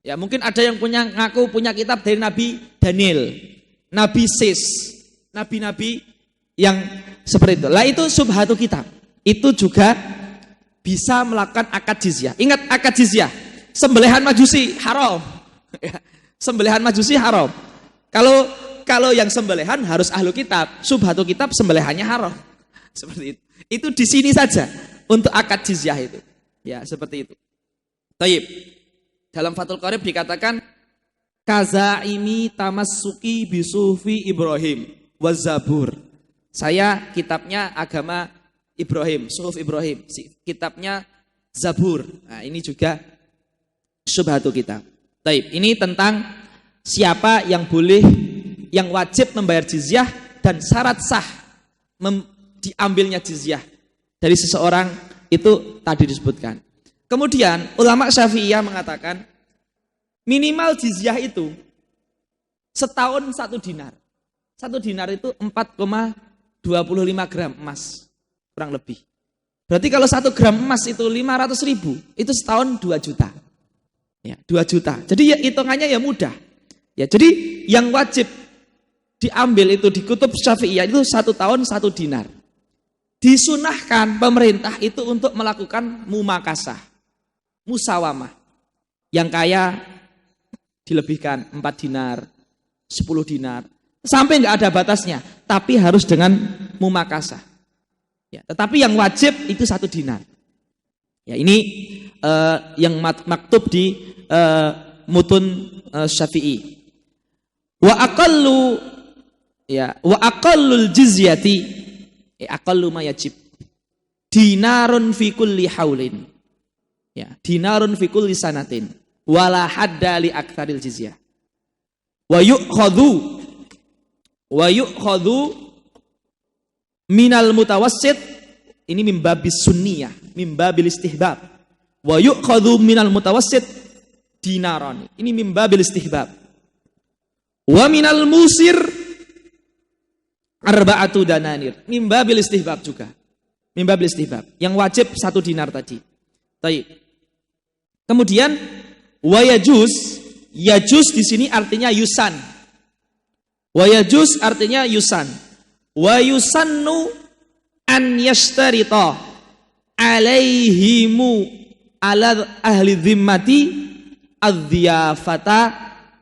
Ya, mungkin ada yang ngaku punya kitab dari Nabi Daniel, Nabi Sis, nabi-nabi yang seperti itu. Lah itu subhatu kitab. Itu juga bisa melakukan akad jizyah. Ingat akad jizyah. Sembelihan Majusi haram. Sembelihan Majusi haram. Kalau yang sembelihan harus ahlu kitab, subhatu kitab sembelihannya haram. Seperti itu. Itu di sini saja untuk akad jizyah itu. Ya, seperti itu. Taib. Dalam Fathul Qorib dikatakan kazaimi tamassuki bisufi Ibrahim wazabur. Saya kitabnya agama Ibrahim, suhuf Ibrahim. Kitabnya Zabur. Nah, ini juga subhatu kitab. Taib. Ini tentang siapa yang boleh, yang wajib membayar jizyah dan syarat sah diambilnya jizyah dari seseorang itu tadi disebutkan. Kemudian ulama Syafi'iyah mengatakan minimal jizyah itu setahun 1 dinar. 1 dinar itu 4,25 gram emas kurang lebih. Berarti kalau 1 gram emas itu 500.000, itu setahun 2 juta. Ya, 2 juta. Jadi ya, hitungannya ya mudah. Ya, jadi yang wajib diambil itu di kutub Syafi'iyah itu 1 tahun 1 dinar. Disunahkan pemerintah itu untuk melakukan mumakasah, musawamah. Yang kaya dilebihkan 4 dinar, 10 dinar, sampai nggak ada batasnya, tapi harus dengan mumakasah. Ya, tetapi yang wajib itu 1 dinar. Ya, ini yang maktub di mutun Syafi'i. Wa aqallul jizyati aqallu ma yajib dinarun fi kulli haulin. Ya, dinarun fi kulli sanatin wala hadda li aktsaril jizyah. Wa yu'khadhu minal mutawassit, ini mimbabis sunniyah, mimbabil istihbab. Wa yu'khadhu minal mutawassit dinaron, ini mimbabil istihbab. Wa minal musir arba'atu dananir, mimbabil istihbab juga. Mimbabil istihbab. Yang wajib 1 dinar tadi. Baik. Kemudian wa yajuz di sini artinya yusan. Wa yajuz artinya yusan. Wa yusannu an yashtarita alaihimu ala ahli dhimmati adh-dhiyafata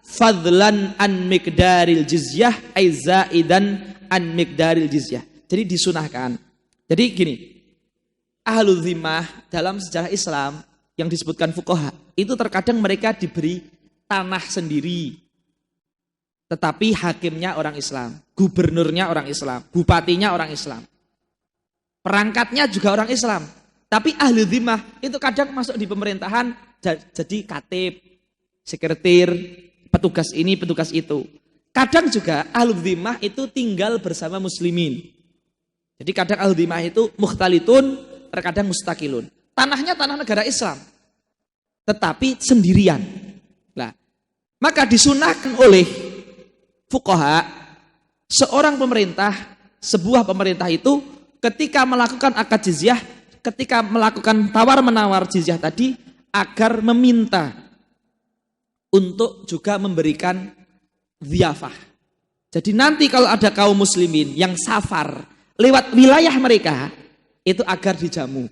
fadlan an miqdaril jizyah ay zaidan an miqdaril jizyah. Jadi disunahkan. Jadi gini, ahlu dhimmah dalam sejarah Islam yang disebutkan fuqaha, itu terkadang mereka diberi tanah sendiri. Tetapi hakimnya orang Islam, gubernurnya orang Islam, bupatinya orang Islam. Perangkatnya juga orang Islam. Tapi ahli dhimmah itu kadang masuk di pemerintahan jadi katib, sekretir, petugas ini, petugas itu. Kadang juga ahli dhimmah itu tinggal bersama muslimin. Jadi kadang ahli dhimmah itu mukhtalitun, terkadang mustaqilun. Tanahnya tanah negara Islam, tetapi sendirian. Nah, maka disunahkan oleh fuqaha, seorang pemerintah, sebuah pemerintah itu ketika melakukan akad jizyah, ketika melakukan tawar-menawar jizyah tadi, agar meminta untuk juga memberikan dhiyafah. Jadi nanti kalau ada kaum muslimin yang safar lewat wilayah mereka, itu agar dijamu,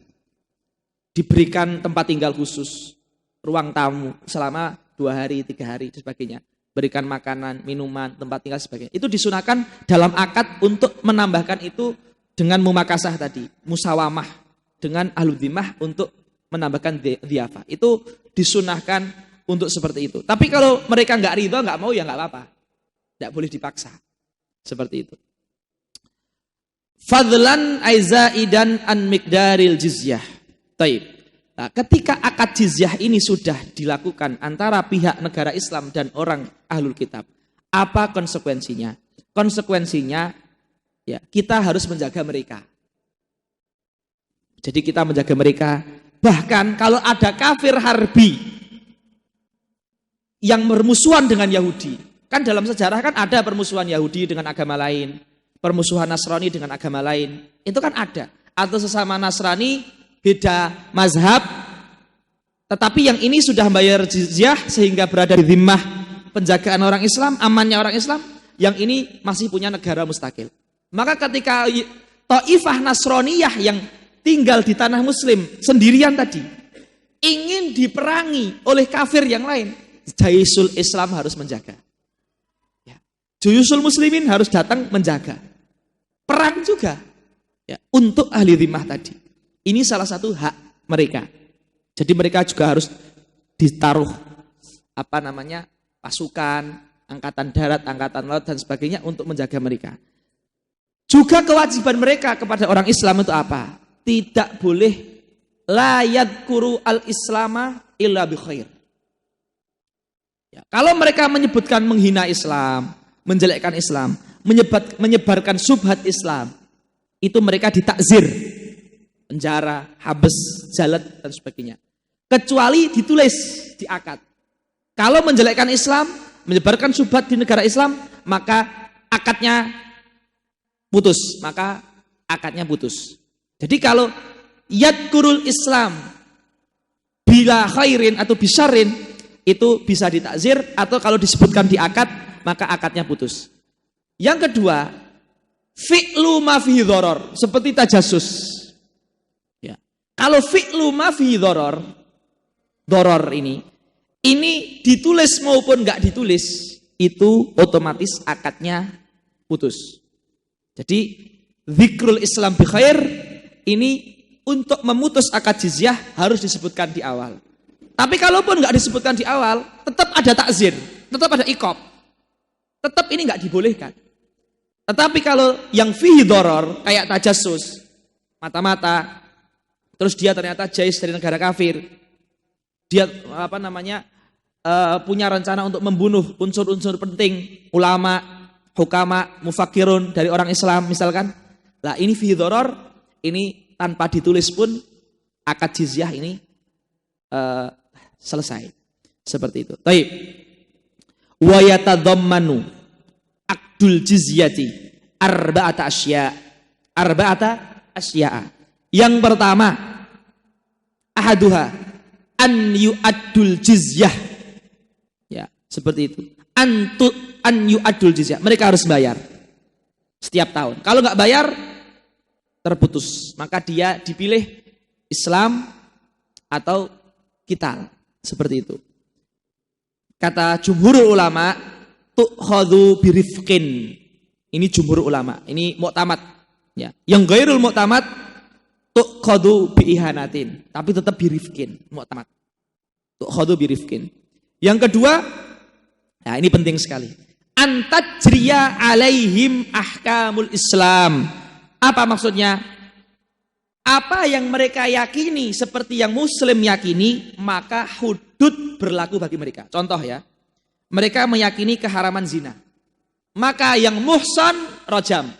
diberikan tempat tinggal khusus, ruang tamu selama 2 hari, 3 hari, dan sebagainya. Berikan makanan, minuman, tempat tinggal, sebagainya. Itu disunahkan dalam akad untuk menambahkan itu dengan mumakasah tadi, musawamah dengan ahlu dhimmah untuk menambahkan dhiyafah. Itu disunahkan untuk seperti itu. Tapi kalau mereka nggak ridho, nggak mau, ya nggak apa-apa. Tidak boleh dipaksa. Seperti itu. Fadlan aizaidan an miqdaril jizyah. Taib. Nah, ketika akad jizyah ini sudah dilakukan antara pihak negara Islam dan orang ahlul kitab, apa konsekuensinya? Konsekuensinya, ya, kita harus menjaga mereka. Jadi kita menjaga mereka. Bahkan kalau ada kafir harbi yang bermusuhan dengan Yahudi, kan dalam sejarah kan ada permusuhan Yahudi dengan agama lain, permusuhan Nasrani dengan agama lain, itu kan ada. Atau sesama Nasrani beda mazhab, tetapi yang ini sudah bayar jizyah sehingga berada di dhimmah penjagaan orang Islam, amannya orang Islam, yang ini masih punya negara mustakil. Maka ketika Taifah Nasraniyah yang tinggal di tanah muslim sendirian tadi ingin diperangi oleh kafir yang lain, Jaisul Islam harus menjaga. Ya. Jaisul muslimin harus datang menjaga. Perang juga, ya, untuk ahli dhimmah tadi. Ini salah satu hak mereka. Jadi mereka juga harus ditaruh pasukan, angkatan darat, angkatan laut dan sebagainya untuk menjaga mereka. Juga kewajiban mereka kepada orang Islam itu apa? Tidak boleh la yadhkuru al-islama illa bi khair. Ya, kalau mereka menyebutkan menghina Islam, menjelekkan Islam, menyebarkan syubhat Islam, itu mereka ditakzir, penjara, habes, jalet dan sebagainya. Kecuali ditulis di akad. Kalau menjelekkan Islam, menyebarkan syubhat di negara Islam, maka akadnya putus, Jadi kalau yadkurul Islam bila khairin atau bisyarrin, itu bisa ditakzir, atau kalau disebutkan di akad, maka akadnya putus. Yang kedua, fi'lu ma fihi dharor, seperti tajasus. Ya. Kalau fi'lu ma fihi dharor ini ditulis maupun enggak ditulis, itu otomatis akadnya putus. Jadi zikrul Islam bi khair ini untuk memutus akad jizyah harus disebutkan di awal. Tapi kalaupun nggak disebutkan di awal, tetap ada takzir, tetap ada iqab. Tetap ini nggak dibolehkan. Tetapi kalau yang fihi doror, kayak tajassus, mata-mata, terus dia ternyata jais dari negara kafir, dia punya rencana untuk membunuh unsur-unsur penting, ulama, hukama, mufakirun dari orang Islam misalkan. Lah ini fihi doror, ini tanpa ditulis pun akad jizyah ini selesai. Seperti itu. Baik. Wa yatadammanu akdul jizyati arba'ata asya. Yang pertama, ahaduha an yu'addul jizyah. Ya, seperti itu. An yu'addul jizyah. Mereka harus bayar setiap tahun. Kalau nggak bayar terputus, maka dia dipilih Islam atau qital. Seperti itu. Kata jumhurul ulama, tu'khadhu birifqin. Ini jumhur ulama, ini mu'tamad. Ya. Yang ghairul mu'tamad, tu'khadhu biihanatin. Tapi tetap birifqin, mu'tamad. Tu'khadhu birifqin. Yang kedua, nah ini penting sekali. Antajriya alaihim ahkamul Islam. Apa maksudnya? Apa yang mereka yakini seperti yang Muslim yakini, maka hudud berlaku bagi mereka. Contoh ya, mereka meyakini keharaman zina. Maka yang muhsan rajam,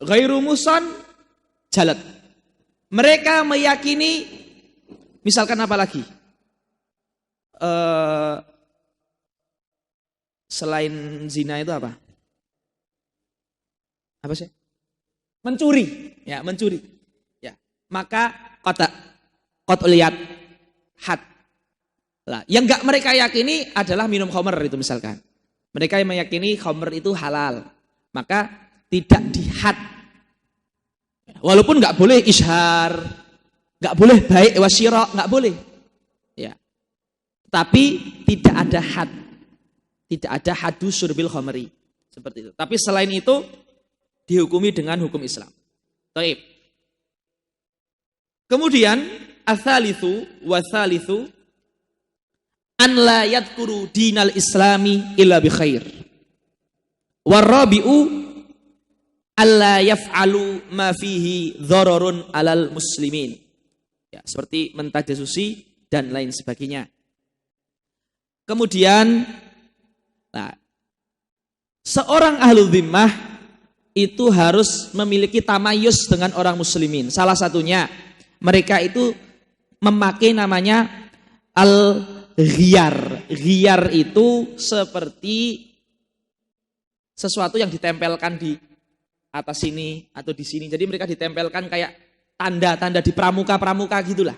ghairu muhsan jalat. Mereka meyakini, misalkan apa lagi? Selain zina itu apa? Apa sih? Mencuri, ya mencuri. Ya, maka qat'ul yad, had. Lah, yang enggak mereka yakini adalah minum khamr itu misalkan. Mereka yang meyakini khamr itu halal, maka tidak dihad. Walaupun enggak boleh ishar, enggak boleh baik wasyira, enggak boleh. Ya. Tapi tidak ada had. Tidak ada hadu surbil khamri. Seperti itu. Tapi selain itu dihukumi dengan hukum Islam. Taib. Kemudian ats-tsalitsu wa tsalitsu an la yadhkuru dinal islami illa bi khair. Warabi'u alla yaf'alu ma fihi dhararun 'alal muslimin. Ya, seperti mentajasusi dan lain sebagainya. Kemudian seorang ahlu dhimmah itu harus memiliki tamayus dengan orang muslimin. Salah satunya mereka itu memakai namanya al-ghiyar. Ghiyar itu seperti sesuatu yang ditempelkan di atas sini atau di sini. Jadi mereka ditempelkan kayak tanda-tanda di pramuka-pramuka gitulah.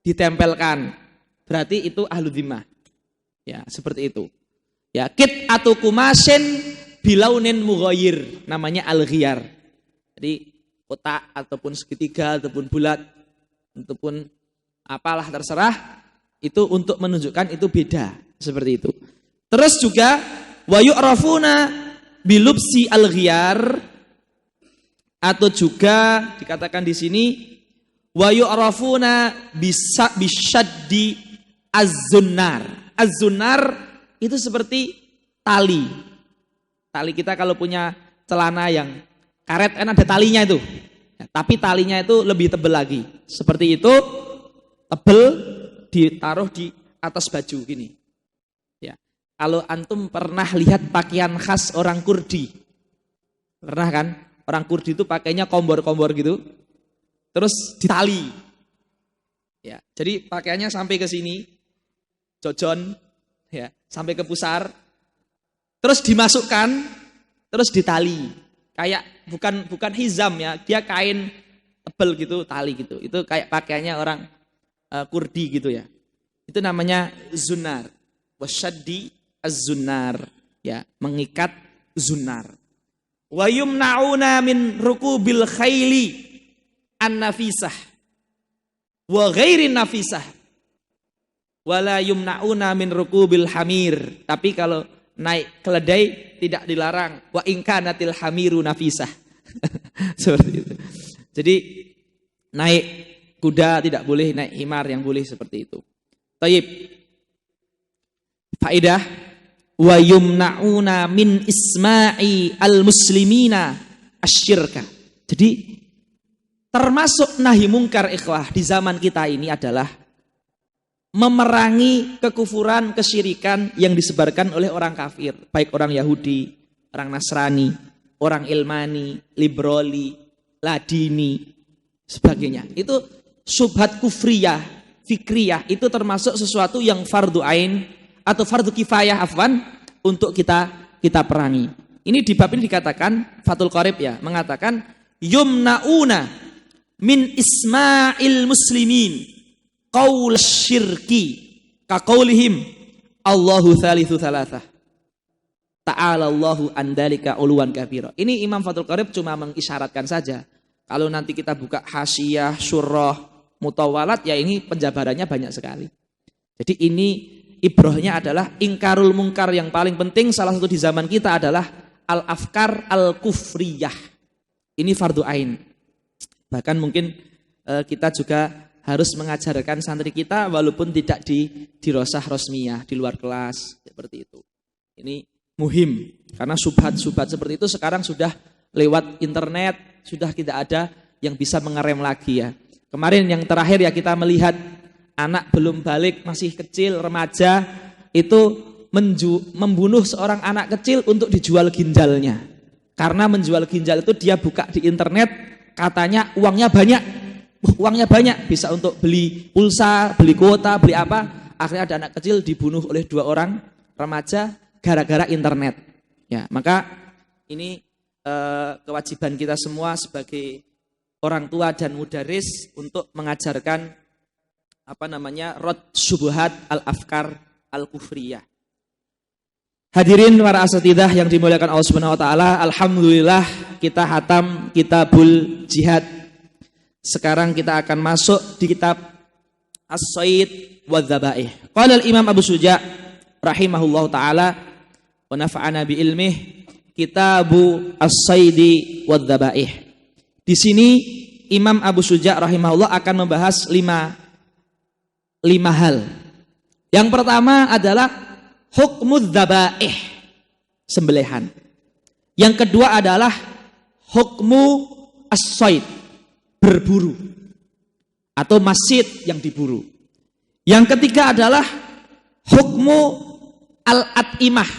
Ditempelkan. Berarti itu ahlu dhimmah. Ya, seperti itu. Ya, kit atau kumasin bilaunin mughayyir, namanya al-ghiyar. Jadi kotak ataupun segitiga ataupun bulat ataupun apalah terserah, itu untuk menunjukkan itu beda, seperti itu. Terus juga wa yu'rafuna bilubsi al-ghiyar, atau juga dikatakan di sini wa yu'rafuna bisyaddi az-zunnar. Az-zunnar itu seperti tali. Tali kita kalau punya celana yang karet kan ada talinya itu. Ya, tapi talinya itu lebih tebal lagi. Seperti itu, tebal, ditaruh di atas baju gini. Ya. Kalau antum pernah lihat pakaian khas orang Kurdi. Pernah kan? Orang Kurdi itu pakainya kombor-kombor gitu. Terus ditali. Ya, jadi pakaiannya sampai ke sini. Jojon. Ya, sampai ke pusar, terus dimasukkan, terus ditali, kayak bukan hizam ya, dia kain tebel gitu, tali gitu, itu kayak pakaiannya orang Kurdi gitu ya, itu namanya zunar, wasyaddi az-zunar, ya mengikat zunar. Wa yumna'una min rukubil khayli an-nafisah wa ghairi nafisah. Wala yumna'una min rukubil hamir. Tapi kalau naik keledai tidak dilarang. Wa in kanatil hamiru nafisah. Seperti itu. Jadi naik kuda, tidak boleh naik himar, yang boleh seperti itu. Taib. Faedah, wa yumna'una min isma'i al-muslimina asyirka. Jadi termasuk nahi mungkar ikhwah di zaman kita ini adalah memerangi kekufuran, kesyirikan yang disebarkan oleh orang kafir, baik orang Yahudi, orang Nasrani, orang Ilmani, Libroli, Ladini, sebagainya. Itu syubhat kufriyah, fikriyah, itu termasuk sesuatu yang fardu ain atau fardu kifayah untuk kita perangi. Ini di bab ini dikatakan Fathul Qorib ya, mengatakan yumnauna min isma'il muslimin qaul syirki ka qaulihim Allahu thalithu thalathah ta'ala Allahu an dzalika uluwan kabira. Ini Imam Fathul Qorib cuma mengisyaratkan saja. Kalau nanti kita buka hasyiah, syurrah, mutawalat, ya ini penjabarannya banyak sekali. Jadi ini ibrahnya adalah ingkarul mungkar yang paling penting, salah satu di zaman kita adalah al-afkar al-kufriyah. Ini fardu ain. Bahkan mungkin kita juga harus mengajarkan santri kita walaupun tidak di dirosah rosmiyah, di luar kelas, seperti itu. Ini muhim, karena subhat-subhat seperti itu sekarang sudah lewat internet, sudah tidak ada yang bisa mengerem lagi ya. Kemarin yang terakhir ya kita melihat anak belum balik, masih kecil, remaja, itu membunuh seorang anak kecil untuk dijual ginjalnya. Karena menjual ginjal itu dia buka di internet, katanya uangnya banyak, bisa untuk beli pulsa, beli kuota, beli apa. Akhirnya ada anak kecil dibunuh oleh 2 orang remaja gara-gara internet. Ya, maka ini kewajiban kita semua sebagai orang tua dan mudaris untuk mengajarkan rad syubhat al-afkar al-kufriyah. Hadirin para asatidzah yang dimuliakan Allah Subhanahu wa taala, alhamdulillah kita hatam Kitabul Jihad. Sekarang kita akan masuk di kitab As-Sayd wa Dzabaih. Qala al-Imam Abu Suja rahimahullahu taala wa nafa'ana bi ilmih, Kitabu As-Saydi wa Dzabaih. Di sini Imam Abu Suja rahimahullah akan membahas lima hal. Yang pertama adalah hukmud dzabaih, sembelihan. Yang kedua adalah hukmu as-sayd, berburu atau masjid yang diburu. Yang ketiga adalah hukmu al-at'imah,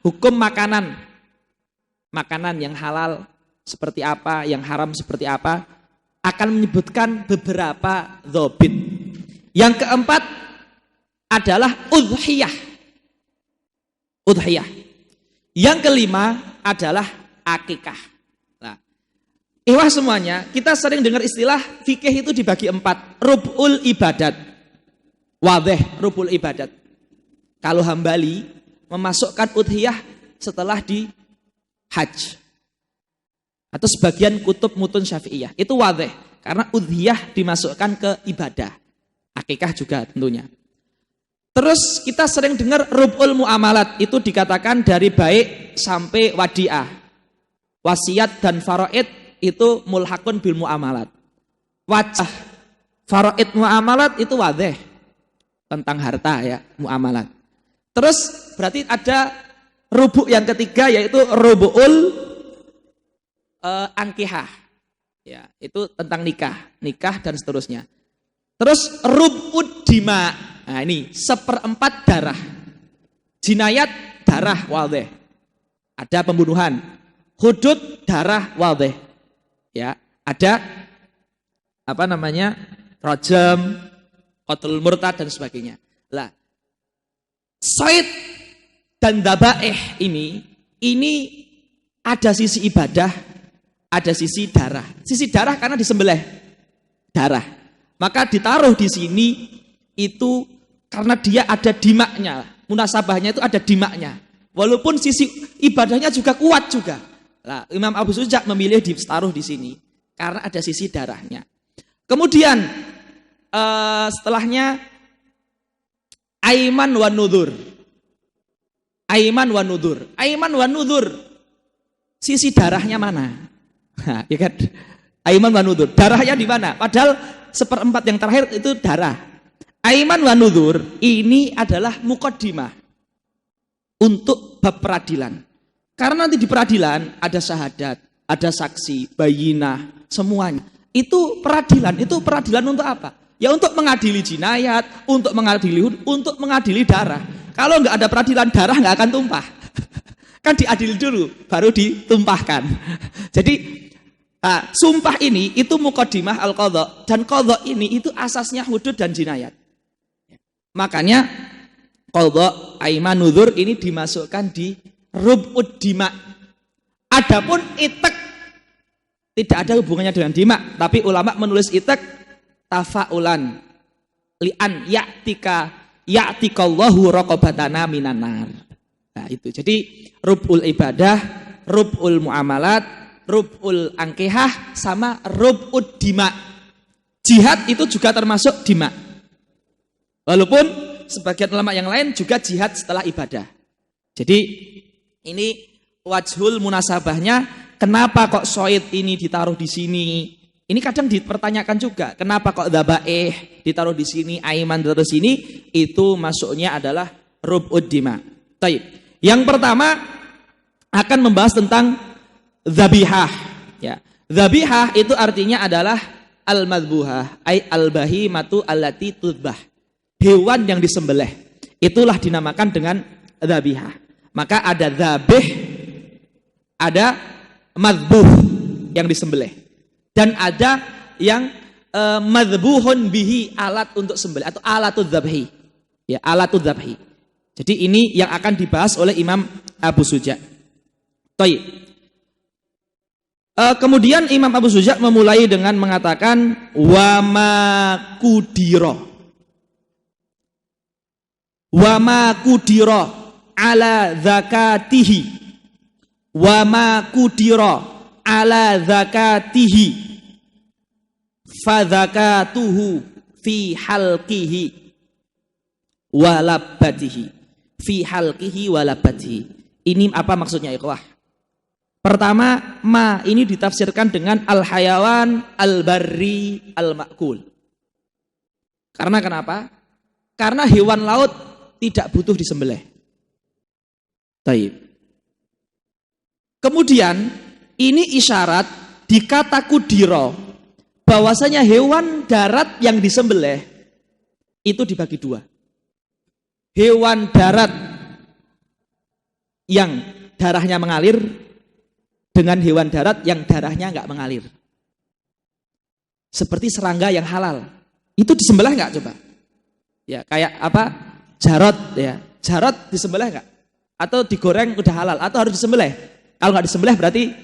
hukum makanan. Makanan yang halal seperti apa, yang haram seperti apa, akan menyebutkan beberapa dzabit. Yang keempat adalah udhiyah. Yang kelima adalah akikah. Nah, ihwah semuanya, kita sering dengar istilah fikih itu dibagi 4. Rub'ul ibadat. Wadih, rub'ul ibadat. Kalau Hambali memasukkan udhiyah setelah di haj. Atau sebagian kutub mutun Syafi'iyah. Itu wadih, karena udhiyah dimasukkan ke ibadah. Akikah juga tentunya. Terus kita sering dengar rub'ul muamalat, itu dikatakan dari baik sampai wadi'ah. Wasiat dan faraid itu mulhaqun bil muamalat. Wajah faraid muamalat itu wadih, tentang harta ya, muamalat. Terus berarti ada rubu' yang ketiga, yaitu rubu'ul ankihah. Ya, itu tentang nikah dan seterusnya. Terus rub'ud dima. Nah ini 1/4 darah. Jinayat darah wadih. Ada pembunuhan. Hudud darah wadih. Ya, ada rajam, qatlul murtad dan sebagainya. Lah, sayd dan dzabaih ini ada sisi ibadah, ada sisi darah. Sisi darah karena disembelih darah. Maka ditaruh di sini itu karena dia ada dimaknya, munasabahnya itu ada dimaknya. Walaupun sisi ibadahnya juga kuat juga. Nah, Imam Abu Suja memilih ditaruh di sini karena ada sisi darahnya. Kemudian setelahnya aiman wa nudzur. Aiman wa nudzur. Sisi darahnya mana? Nah, ya kan? Aiman wa nudzur. Darahnya di mana? Padahal seperempat yang terakhir itu darah. Aiman wa nuzur ini adalah muqaddimah untuk bab peradilan. Karena nanti di peradilan ada syahadat, ada saksi, bayinah, semuanya. Itu peradilan untuk apa? Ya untuk mengadili jinayat, untuk mengadili darah. Kalau nggak ada peradilan, darah nggak akan tumpah. Kan diadili dulu, baru ditumpahkan. Jadi sumpah ini itu muqaddimah al-qadha, dan qadha ini itu asasnya hudud dan jinayat. Makanya qadha, aiman, nuzur ini dimasukkan di rub'ud dima. Adapun itek tidak ada hubungannya dengan dima, tapi ulama menulis itek tafaulan li'an ya'tikallahu raqabatana minan nar. Nah, itu. Jadi rub'ul ibadah, rub'ul muamalat, rub'ul angkihah sama rub'ud dima. Jihad itu juga termasuk dima. Walaupun sebagian ulama yang lain juga jihad setelah ibadah. Jadi ini wajhul munasabahnya, kenapa kok soid ini ditaruh di sini? Ini kadang dipertanyakan juga, kenapa kok dhabaih ditaruh di sini, aiman ditaruh di sini? Itu masuknya adalah rub'ud dima. Baik. Yang pertama akan membahas tentang dzabihah. Ya. Dzabihah itu artinya adalah al-madbuhah, ay al-bahimatu allati tudbah. Hewan yang disembelih. Itulah dinamakan dengan dzabihah. Maka ada dzabih, ada madbuh yang disembelih. Dan ada yang madbuhun bihi, alat untuk sembelih atau alatul dzabhi. Ya, alatul dzabhi. Jadi ini yang akan dibahas oleh Imam Abu Suja. Kemudian Imam Abu Suja memulai dengan mengatakan wama kudiro ala zakatihi, wama kudiro ala zakatihi fadzakatuhu fi halqihi walabatihi. Fi halqihi walabatihi. Ini apa maksudnya ikhwah? Pertama, ma ini ditafsirkan dengan al-hayawan al-barri al-ma'kul. Karena kenapa? Karena hewan laut tidak butuh disembelih. Taib. Kemudian ini isyarat di kata kudiro bahwasanya hewan darat yang disembelih itu dibagi dua. Hewan darat yang darahnya mengalir dengan hewan darat yang darahnya nggak mengalir. Seperti serangga yang halal, itu disembelih nggak coba? Ya kayak apa? Jarot ya, jarot disembelih nggak? Atau digoreng udah halal? Atau harus disembelih? Kalau nggak disembelih berarti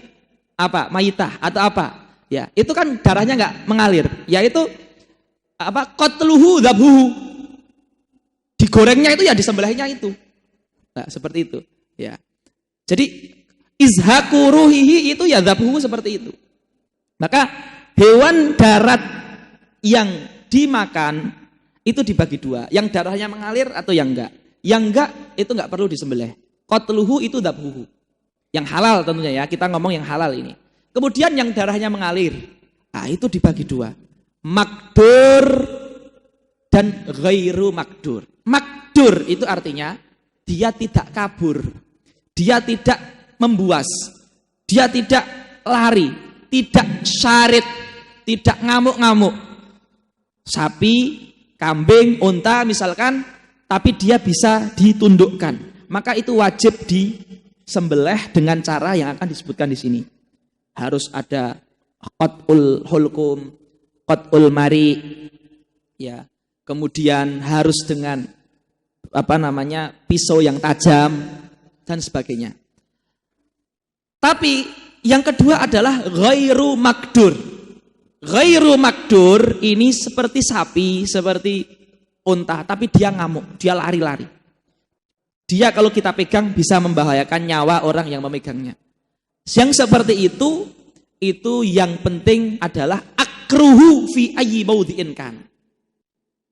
apa? Mayitah atau apa? Ya itu kan darahnya nggak mengalir. Yaitu apa? Qatluhu dzabhuhu. Digorengnya itu ya disembelihnya itu. Nah, seperti itu. Ya. Jadi izhaku ruhihi itu ya dzabhuhu seperti itu. Maka hewan darat yang dimakan itu dibagi dua. Yang darahnya mengalir atau yang enggak. Yang enggak itu enggak perlu disembelih. Qatluhu itu dzabhuhu. Yang halal tentunya ya. Kita ngomong yang halal ini. Kemudian yang darahnya mengalir. Nah, itu dibagi dua. Makdur dan ghairu makdur. Makdur itu artinya dia tidak kabur, dia tidak membuas, dia tidak lari, tidak syarit, tidak ngamuk-ngamuk. Sapi, kambing, unta misalkan, tapi dia bisa ditundukkan. Maka itu wajib disembelih dengan cara yang akan disebutkan di sini. Harus ada qat'ul hulkum, qat'ul mari, ya. Kemudian harus dengan pisau yang tajam dan sebagainya. Tapi yang kedua adalah ghairu makdur. Ghairu makdur ini seperti sapi, seperti unta, tapi dia ngamuk, dia lari-lari. Dia kalau kita pegang bisa membahayakan nyawa orang yang memegangnya. Yang seperti itu yang penting adalah akruhu fi ayyi maudhi'in kan.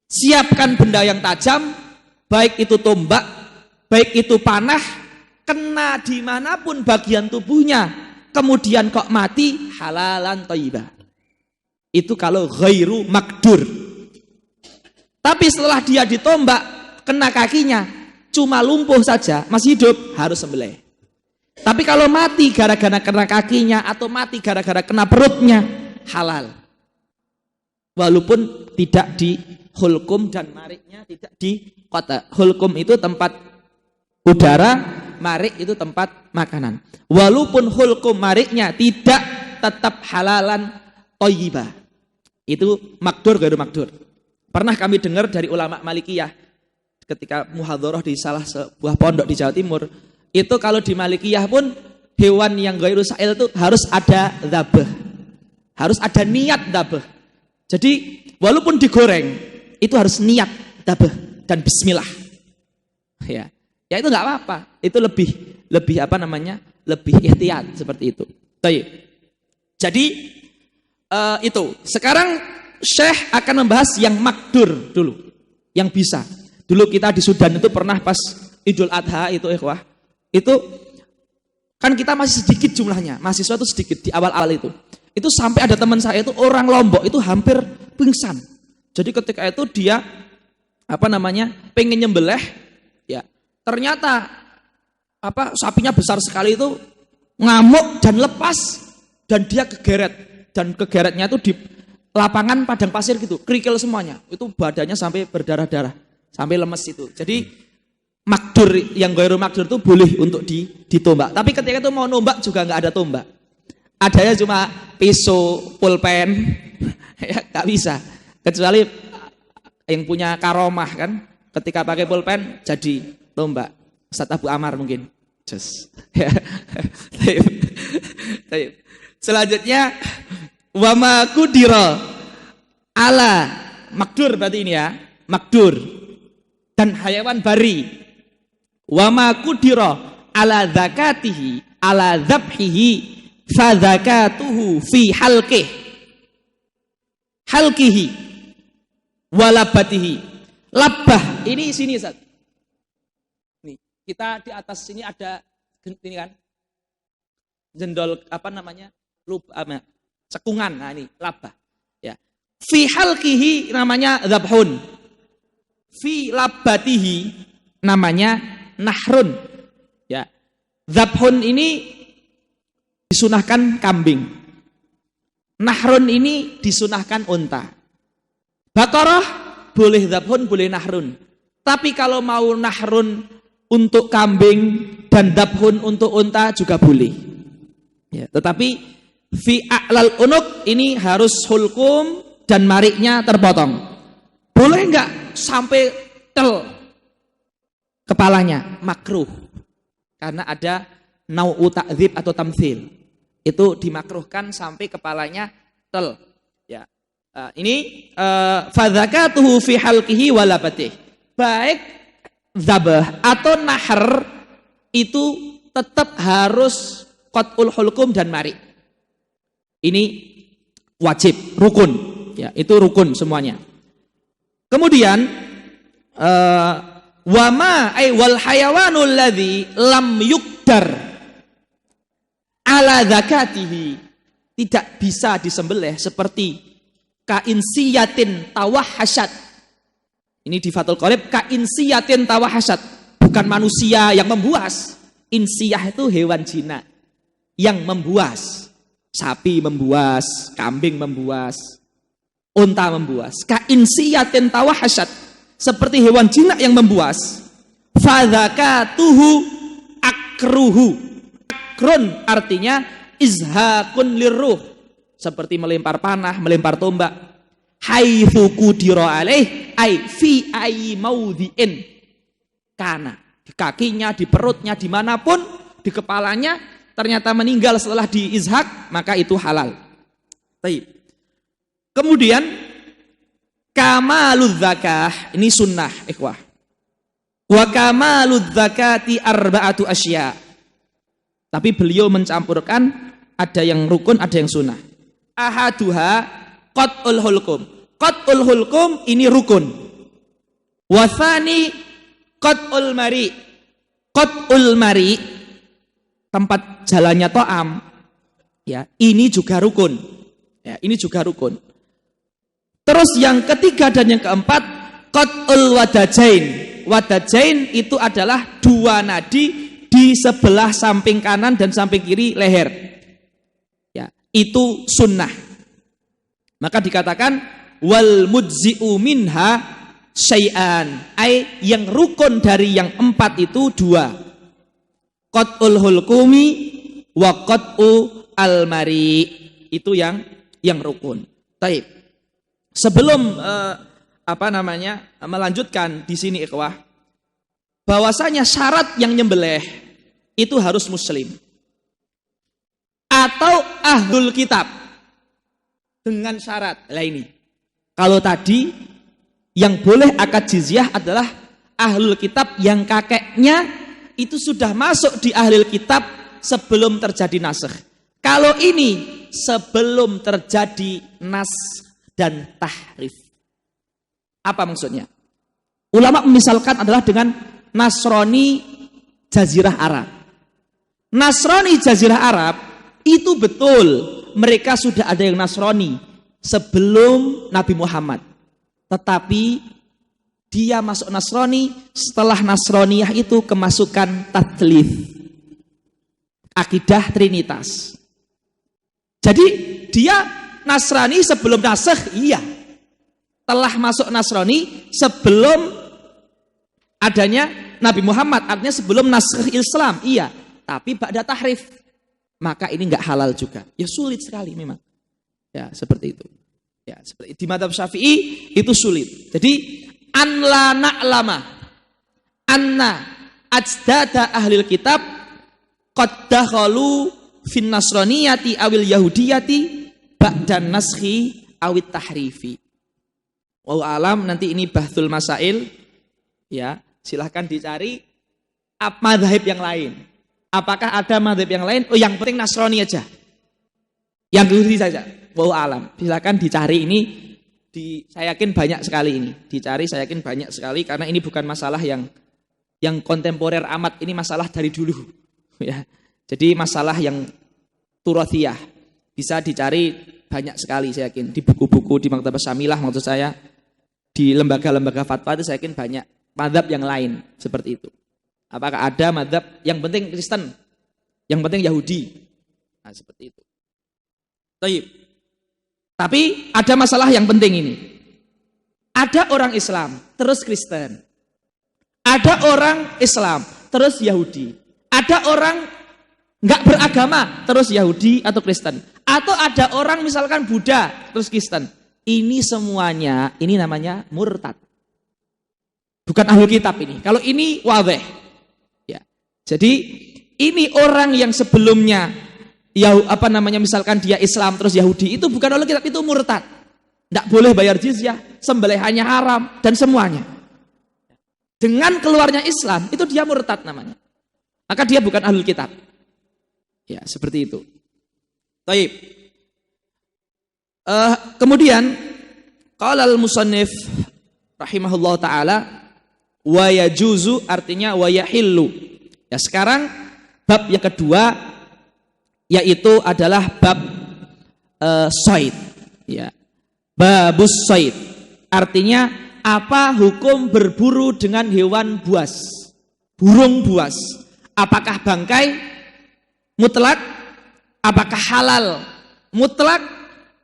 Siapkan benda yang tajam, baik itu tombak, baik itu panah, kena dimanapun bagian tubuhnya, kemudian kok mati, halalan thayyibah. Itu kalau ghairu makdur. Tapi setelah dia ditombak, kena kakinya, cuma lumpuh saja, masih hidup, harus sembelih. Tapi kalau mati gara-gara kena kakinya atau mati gara-gara kena perutnya, halal. Walaupun tidak di hulkum dan mariknya tidak di kota. Hulkum itu tempat udara, marik itu tempat makanan. Walaupun hulkum mariknya tidak, tetap halalan thayyibah. Itu makdur ghairu makdur. Pernah kami dengar dari ulama Malikiyah ketika muhadharah di salah sebuah pondok di Jawa Timur, itu kalau di Malikiyah pun hewan yang ghairu sa'il itu harus ada dzabah. Harus ada niat dzabah. Jadi walaupun digoreng itu harus niat dzabah dan bismillah. Ya. Ya itu enggak apa-apa. Itu lebih apa namanya? Lebih ihtiyat seperti itu. Baik. Jadi itu. Sekarang Syekh akan membahas yang makdur dulu. Yang bisa. Dulu kita di Sudan itu pernah pas Idul Adha itu ikhwah. Itu kan kita masih sedikit jumlahnya. Mahasiswa itu sedikit di awal-awal itu. Itu sampai ada teman saya itu orang Lombok itu hampir pingsan. Jadi ketika itu dia apa namanya? Pengen nyembelih ya. Ternyata sapinya besar sekali itu ngamuk dan lepas dan dia kegeret. Dan kegeretnya itu di lapangan padang pasir gitu, kerikil semuanya. Itu badannya sampai berdarah-darah, sampai lemes itu. Jadi makdur yang ghairu makdur itu boleh untuk ditombak. Tapi ketika itu mau nombak juga nggak ada tombak. Adanya cuma pisau, pulpen, ya nggak bisa. Kecuali yang punya karomah kan, ketika pakai pulpen jadi tombak. Ustaz Abu Amar mungkin. Just. Selanjutnya wama kudira ala makdur berarti ini ya, makdur dan hayawan bari. Wama kudira ala zakatihi ala dzabhihi fa zakatuhu fi halqihi walabatihi. Labbah ini sini Ustaz. Nih, kita di atas sini ada ini kan. Jendol apa namanya? Cekungan. Nah ini labbah. Ya. Fi halqihi namanya dzabhun. Fi labbatihi namanya nahrun. Ya. Dzabhun ini disunahkan kambing. Nahrun ini disunahkan unta. Baqarah boleh dzabhun, boleh nahrun. Tapi kalau mau nahrun untuk kambing dan dzabhun untuk unta juga boleh. Ya, tetapi fi a'lal unuk ini harus hulkum dan mariknya terpotong. Boleh enggak sampai tel kepalanya? Makruh. Karena ada nau'u ta'dzib atau tamtsil. Itu dimakruhkan sampai kepalanya tel. Ya. Ini fadzakatuhu fi halqihi walabatih. Baik zabah atau nahr itu tetap harus qat'ul hulkum dan marik. Ini wajib, rukun. Ya, itu rukun semuanya. Kemudian wama ay wal hayawanul ladzi lam yukdar ala zakatihi, tidak bisa disembelih seperti kainsiyatin tawahhasyat. Ini di Fathul Qorib, kainsiyatin tawahhasyat, bukan manusia yang membuas. Insiyah itu hewan jinak yang membuas. Sapi membuas, kambing membuas, unta membuas. Kainsiyatin tawahhasyat, seperti hewan jinak yang membuas. Fadzakatuhu akruhu. Akrun artinya izhaqun lirruh, seperti melempar panah, melempar tombak. Haitsu qudira alaih ai fi ai maudhi'in. Kana di kakinya, di perutnya, dimanapun, di kepalanya, ternyata meninggal setelah diizhak, maka itu halal. Baik. Kemudian kamaludz zakah, ini sunnah ikhwah. Wa kamaludz zakati arba'atu asya. Tapi beliau mencampurkan, ada yang rukun, ada yang sunnah. Ahaduha qat'ul hulkum. Qat'ul hulkum ini rukun. Wa tsani qat'ul mari. Qat'ul mari, tempat jalannya to'am, ya, ini juga rukun. Ya, ini juga rukun. Terus yang ketiga dan yang keempat, qat'ul wadajain. Wadajain itu adalah dua nadi di sebelah samping kanan dan samping kiri leher. Ya, itu sunnah. Maka dikatakan wal mujzi'u minha syai'an, ai yang rukun dari yang empat itu dua. Qat'ul hulqumi wa qat'u almari, itu yang rukun. Taib. Sebelum melanjutkan di sini ikhwah, bahwasanya syarat yang nyembelih itu harus muslim atau ahlul kitab dengan syarat. Lah ini, kalau tadi yang boleh akad jizyah adalah ahlul kitab yang kakeknya itu sudah masuk di ahlul kitab sebelum terjadi nasakh. Kalau ini sebelum terjadi nas dan tahrif. Apa maksudnya? Ulama memisalkan adalah dengan Nasrani Jazirah Arab. Nasrani Jazirah Arab itu betul mereka sudah ada yang Nasrani sebelum Nabi Muhammad. Tetapi dia masuk Nasrani setelah Nasraniyah itu kemasukan tatslits, akidah Trinitas. Jadi dia Nasrani sebelum nasakh, iya. Telah masuk Nasrani sebelum adanya Nabi Muhammad, artinya sebelum nasakh Islam, iya. Tapi ba'da tahrif, maka ini enggak halal juga. Ya sulit sekali memang. Ya seperti itu. Ya seperti di madzhab Syafi'i itu sulit. Jadi an la na'lama anna ajdada ahlil kitab qad dakhalu fin nasraniyati awil yahudiyati ba'dan naskhi awit tahrifi. Wallahu alam, nanti ini bahtul masail, ya silahkan dicari madzhab yang lain. Apakah ada madzhab yang lain? Oh, yang penting Nasrani aja, yang Yahudi saja. Wallahu alam, silahkan dicari ini. Saya yakin banyak sekali ini dicari, saya yakin banyak sekali, karena ini bukan masalah yang kontemporer amat, ini masalah dari dulu, ya. Jadi masalah yang turathiyah bisa dicari banyak sekali, saya yakin di buku-buku di Maktabah Syamilah, maksud saya di lembaga-lembaga fatwa itu saya yakin banyak madzhab yang lain seperti itu. Apakah ada madzhab yang penting Kristen, yang penting Yahudi, nah seperti itu. Tapi ada masalah yang penting ini. Ada orang Islam terus Kristen, ada orang Islam terus Yahudi, ada orang nggak beragama terus Yahudi atau Kristen, atau ada orang misalkan Buddha terus Kristen. Ini semuanya ini namanya murtad, bukan ahli kitab ini. Kalau ini wadih, ya. Jadi ini orang yang sebelumnya misalkan dia Islam terus Yahudi, itu bukan ahli kitab, itu murtad, nggak boleh bayar jizyah, sembelihannya haram dan semuanya. Dengan keluarnya Islam itu dia murtad namanya, maka dia bukan ahli kitab. Ya, seperti itu. Baik. Kemudian qala al-musannif rahimahullah taala wa yajuzu, artinya wa yahillu. Ya, sekarang bab yang kedua yaitu adalah bab shaid. Ya. Babus shaid. Artinya apa hukum berburu dengan hewan buas? Burung buas. Apakah bangkai mutlak? Apakah halal mutlak?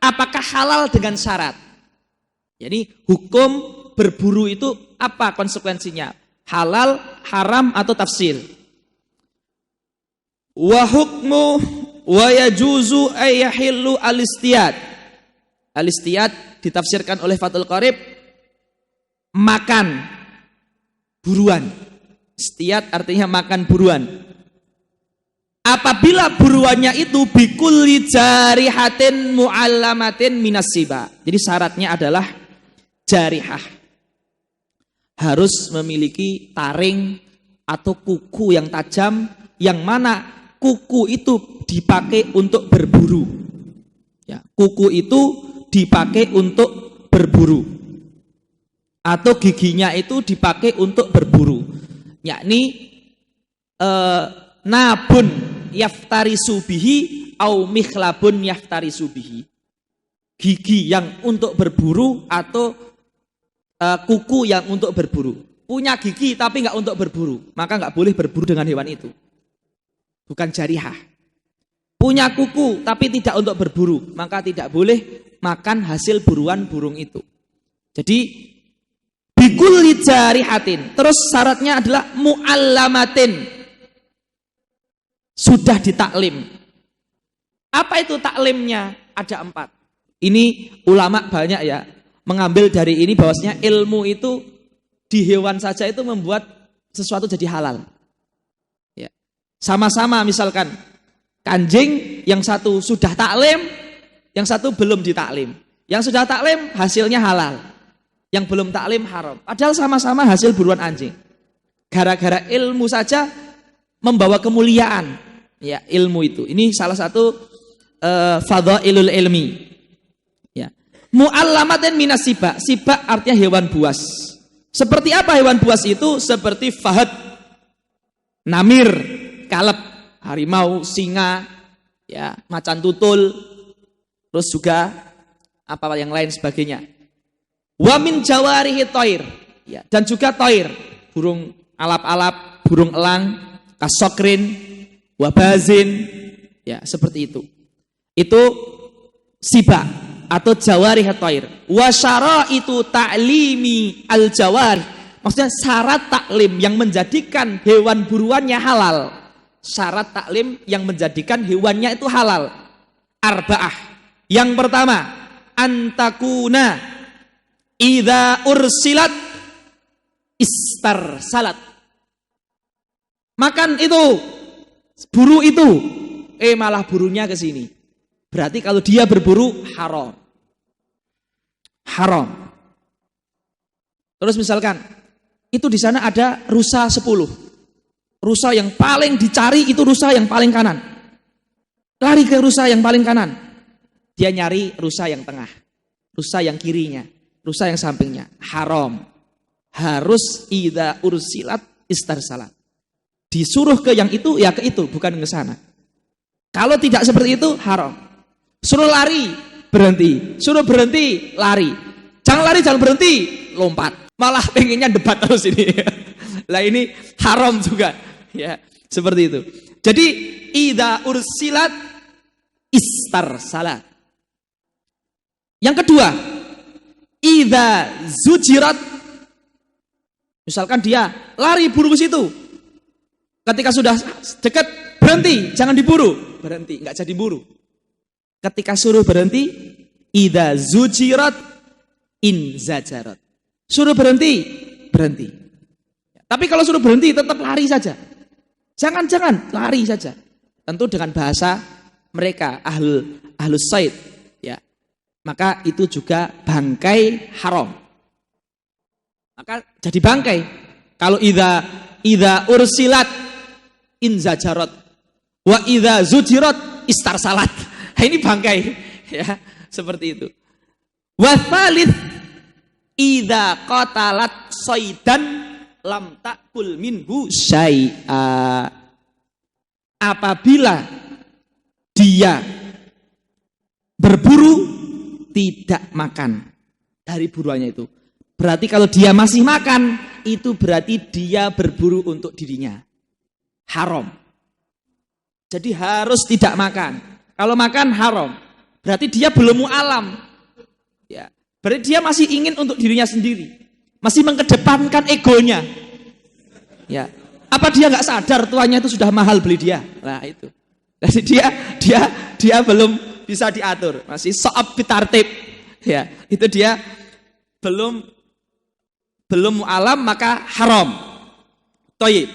Apakah halal dengan syarat? Jadi hukum berburu itu apa konsekuensinya? Halal, haram, atau tafsir? Wa hukmu wa yajuzu ay yahillu al-istiyad. Al-istiyad ditafsirkan oleh Fathul Qarib makan buruan. Istiyad artinya makan buruan. Apabila buruannya itu bikulli jarihatin mu'allamatin minas siba. Jadi syaratnya adalah jarihah, harus memiliki taring atau kuku yang tajam, yang mana kuku itu dipakai untuk berburu. Ya, kuku itu dipakai untuk berburu, atau giginya itu dipakai untuk berburu. Yakni nabun yaftari subihi au mikhlabun yaftari subihi. gigi yang untuk berburu atau kuku yang untuk berburu. Punya gigi tapi nggak untuk berburu, maka nggak boleh berburu dengan hewan itu. Bukan jarihah. Punya kuku tapi tidak untuk berburu, maka tidak boleh makan hasil buruan burung itu. Jadi bikulli jarihatin. Terus syaratnya adalah muallamatin. Sudah ditaklim. Apa itu taklimnya? Ada 4. Ini ulama banyak ya mengambil dari ini bahwasanya ilmu itu di hewan saja itu membuat sesuatu jadi halal. Ya. Sama-sama misalkan anjing yang satu sudah taklim, yang satu belum ditaklim. Yang sudah taklim hasilnya halal. Yang belum taklim haram. Padahal sama-sama hasil buruan anjing. Gara-gara ilmu saja membawa kemuliaan. Ya, ilmu itu. Ini salah satu fadhailul ilmi. Ya. Muallamatin minas sibak. Sibak artinya hewan buas. Seperti apa hewan buas itu? Seperti fahad, namir, kaleb, harimau, singa, ya, macan tutul, terus juga apa yang lain sebagainya. Wa min jawarihi thair, ya, dan juga thair, burung alap-alap, burung elang, kasokrin, wabazin, ya, seperti itu. Itu sibak atau jawarih thair. Wa syaraitu ta'limi al-jawar. Maksudnya syarat taklim yang menjadikan hewan buruannya halal. Syarat taklim yang menjadikan hewannya itu halal. Arba'ah. Yang pertama, antakuna idza ursilat istar salat. Makan itu, buru itu, malah burunya ke sini. Berarti kalau dia berburu haram. Haram. Terus misalkan itu di sana ada rusa 10. Rusa yang paling dicari itu rusa yang paling kanan. Lari ke rusa yang paling kanan. Dia nyari rusa yang tengah. Rusa yang kirinya. Rusa yang sampingnya. Haram. Harus idza ursilat istarsalat. Disuruh ke yang itu, ya ke itu, bukan ke sana. Kalau tidak seperti itu, haram. Suruh lari, berhenti. Suruh berhenti, lari. Jangan lari, jangan berhenti, lompat. Malah pengennya debat terus ini. Lah ini haram juga. Ya, seperti itu. Jadi idza ursilat istarsalat. Yang kedua, idza zujirat. Misalkan dia lari buru ke situ. Ketika sudah dekat, berhenti, jangan diburu. Berhenti, enggak jadi buru. Ketika suruh berhenti, idza zujirat inzajarat. Suruh berhenti, berhenti. Tapi kalau suruh berhenti tetap lari saja. Jangan lari saja. Tentu dengan bahasa mereka ahlus said, ya. Maka itu juga bangkai haram. Maka jadi bangkai. Kalau idza ursilat inzajarat wa idza zujirat istarsalat. Ini bangkai, ya, seperti itu. Wa tsalits idza qatalat shaydan lam ta'kul minhu syai'a. Apabila dia berburu tidak makan dari buruannya itu. Berarti kalau dia masih makan, itu berarti dia berburu untuk dirinya. Haram. Jadi harus tidak makan. Kalau makan haram, berarti dia belum mu'alam. Ya, berarti dia masih ingin untuk dirinya sendiri. Masih mengedepankan egonya. Ya, apa dia nggak sadar tuannya itu sudah mahal beli dia? Nah itu. Jadi dia belum bisa diatur, masih so'ab bitartib. Ya, itu dia belum mu'alam maka haram. Thayyib.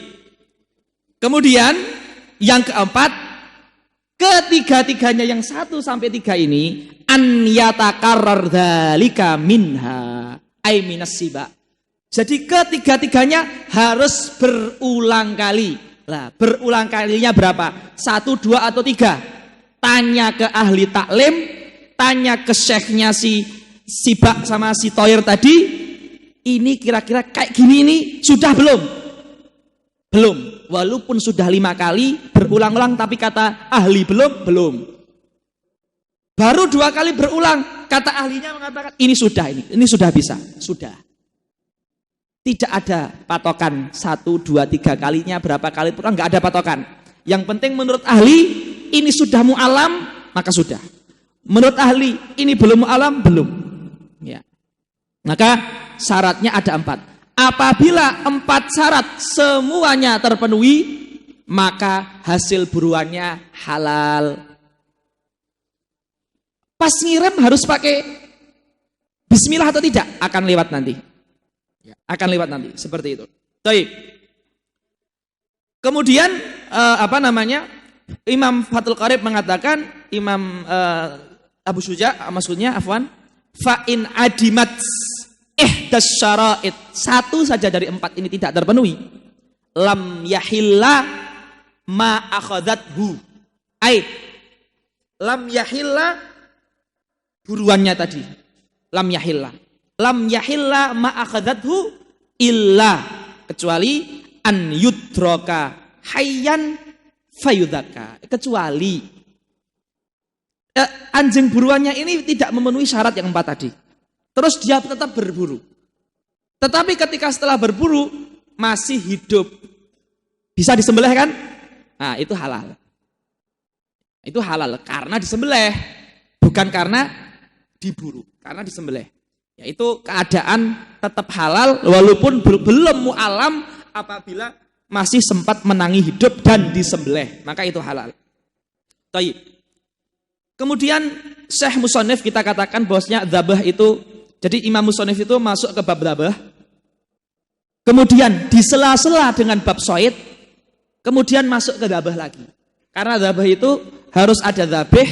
Kemudian yang keempat, ketiga-tiganya yang 1 sampai 3 ini an yatakarrar dzalika minha ay minas siba. Jadi ketiga-tiganya harus berulang kali. Lah, berulang kalinya berapa? 1, 2 atau 3? Tanya ke ahli taklim, tanya ke syekhnya si Sibak sama si Toir tadi, ini kira-kira kayak gini ini sudah belum? Belum. Walaupun sudah 5 kali berulang-ulang tapi kata ahli belum. Baru 2 kali berulang kata ahlinya mengatakan ini sudah bisa, sudah. Tidak ada patokan 1, 2, 3 kalinya, berapa kali pun enggak ada patokan. Yang penting menurut ahli ini sudah mu'alam, maka sudah. Menurut ahli ini belum mu'alam, belum. Ya. Maka syaratnya ada 4. Apabila 4 syarat semuanya terpenuhi, maka hasil buruannya halal. Pas ngirim harus pakai bismillah atau tidak? Akan lewat nanti. Akan lewat nanti, seperti itu. Baik. Kemudian Imam Fathul Qarib mengatakan, Imam Abu Syuja maksudnya afwan, fa in adimat ihdas syara'id, satu saja dari 4 ini tidak terpenuhi, lam yahilla ma akhadhathu. Lam yahilla buruannya tadi. Lam yahilla ma akhadhathu illa, kecuali an yudroka hayyan fayudhaka, kecuali anjing buruannya ini tidak memenuhi syarat yang 4 tadi. Terus dia tetap berburu. Tetapi ketika setelah berburu masih hidup, bisa disembelih kan? Nah, itu halal. Itu halal karena disembelih, bukan karena diburu, karena disembelih. Yaitu keadaan tetap halal walaupun belum mu'alam, apabila masih sempat menangi hidup dan disembelih, maka itu halal. Taib. Kemudian Syekh Musonif kita katakan bahwasanya dzabah itu, jadi Imam Musonif itu masuk ke bab dzabah, kemudian di sela-sela dengan bab shaid, kemudian masuk ke dzabah lagi. Karena dzabah itu harus ada dzabih,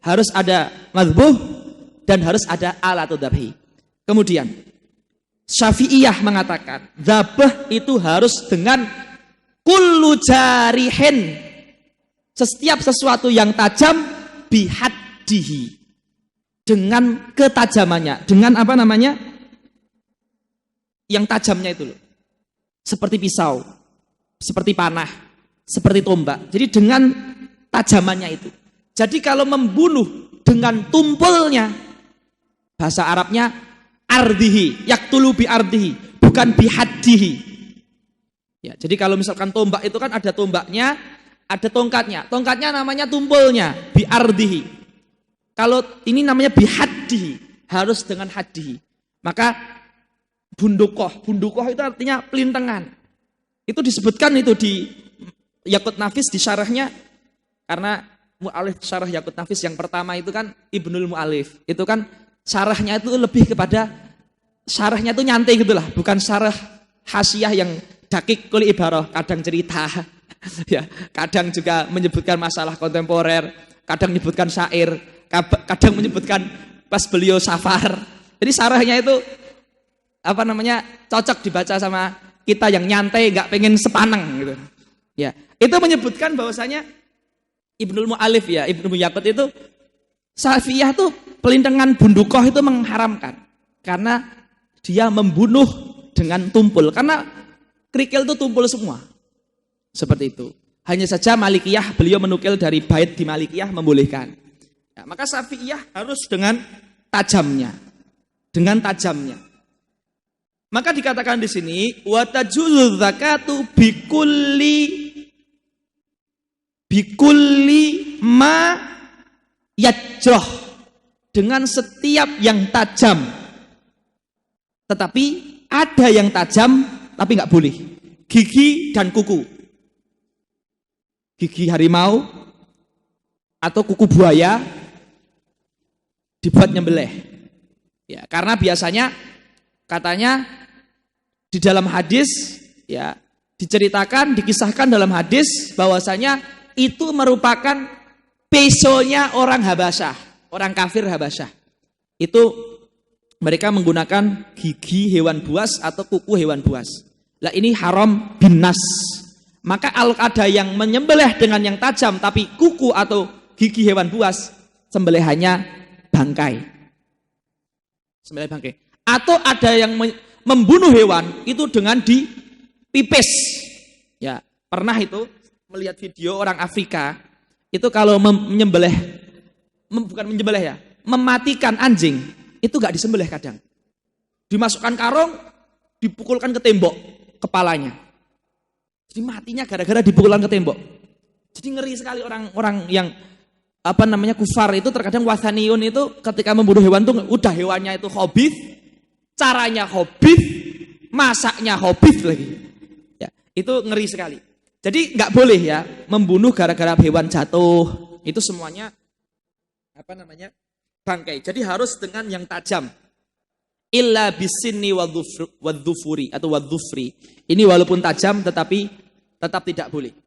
harus ada madzbuh, dan harus ada alatu dzabhi. Kemudian Syafi'iyah mengatakan dzabah itu harus dengan kullu jarihin, setiap sesuatu yang tajam, bihaddihi, dengan ketajamannya, dengan yang tajamnya itu loh. Seperti pisau, seperti panah, seperti tombak. Jadi dengan tajamannya itu. Jadi kalau membunuh dengan tumpulnya, bahasa Arabnya ardihi, yaktulu bi ardihi, bukan bihaddihi. Ya, jadi kalau misalkan tombak itu kan ada tombaknya, ada tongkatnya. Tongkatnya namanya tumpulnya, bi ardihi. Kalau ini namanya bihaddihi, harus dengan haddihi. Maka bundukoh itu artinya pelintengan. Itu disebutkan itu di Yaqut Nafis di syarahnya, karena mu'alif syarah Yaqut Nafis yang pertama itu kan Ibnul Mu'alif. Itu kan syarahnya itu lebih kepada, syarahnya itu nyantai gitulah, bukan syarah hasyiah yang dakik kuli ibarah, kadang cerita, ya, kadang juga menyebutkan masalah kontemporer, kadang menyebutkan syair, kadang menyebutkan pas beliau safar. Jadi syarahnya itu cocok dibaca sama kita yang nyantai, nggak pengen sepaneng gitu. Ya, itu menyebutkan bahwasanya Ibnul Mu'alif ya, Ibnu Yaqut itu Safiyah itu pelintengan bundukoh itu mengharamkan karena dia membunuh dengan tumpul, karena kerikil itu tumpul semua. Seperti itu. Hanya saja Malikiyah beliau menukil dari bait di Malikiyah membolehkan. Ya, maka Safiyah harus dengan tajamnya. Dengan tajamnya. Maka dikatakan di sini wa tajuzuz zakatu bikulli ma yajroh, dengan setiap yang tajam. Tetapi ada yang tajam tapi nggak boleh. Gigi dan kuku. Gigi harimau atau kuku buaya dibuat nyembelih. Ya, karena biasanya katanya di dalam hadis ya diceritakan, dikisahkan dalam hadis bahwasanya itu merupakan pesonya orang Habasyah, orang kafir Habasyah. Itu mereka menggunakan gigi hewan buas atau kuku hewan buas. Lah ini haram bin nas. Maka ada yang menyembelih dengan yang tajam tapi kuku atau gigi hewan buas, sembelihannya bangkai. Sembelih bangkai. Atau ada yang membunuh hewan itu dengan dipipis. Ya, pernah itu melihat video orang Afrika itu kalau menyembelih, bukan menyembelih ya, mematikan anjing itu gak disembelih kadang. Dimasukkan karung, dipukulkan ke tembok kepalanya. Jadi matinya gara-gara dipukulkan ke tembok. Jadi ngeri sekali orang-orang yang kufar itu terkadang wathaniyun itu ketika membunuh hewan tuh udah hewannya itu khabith, caranya khabith, masaknya khabith lagi. Ya, itu ngeri sekali. Jadi nggak boleh ya membunuh gara-gara hewan jatuh. Itu semuanya bangkai. Jadi harus dengan yang tajam. Illa bisinni wadhufri atau wadhufri. Ini walaupun tajam tetapi tetap tidak boleh.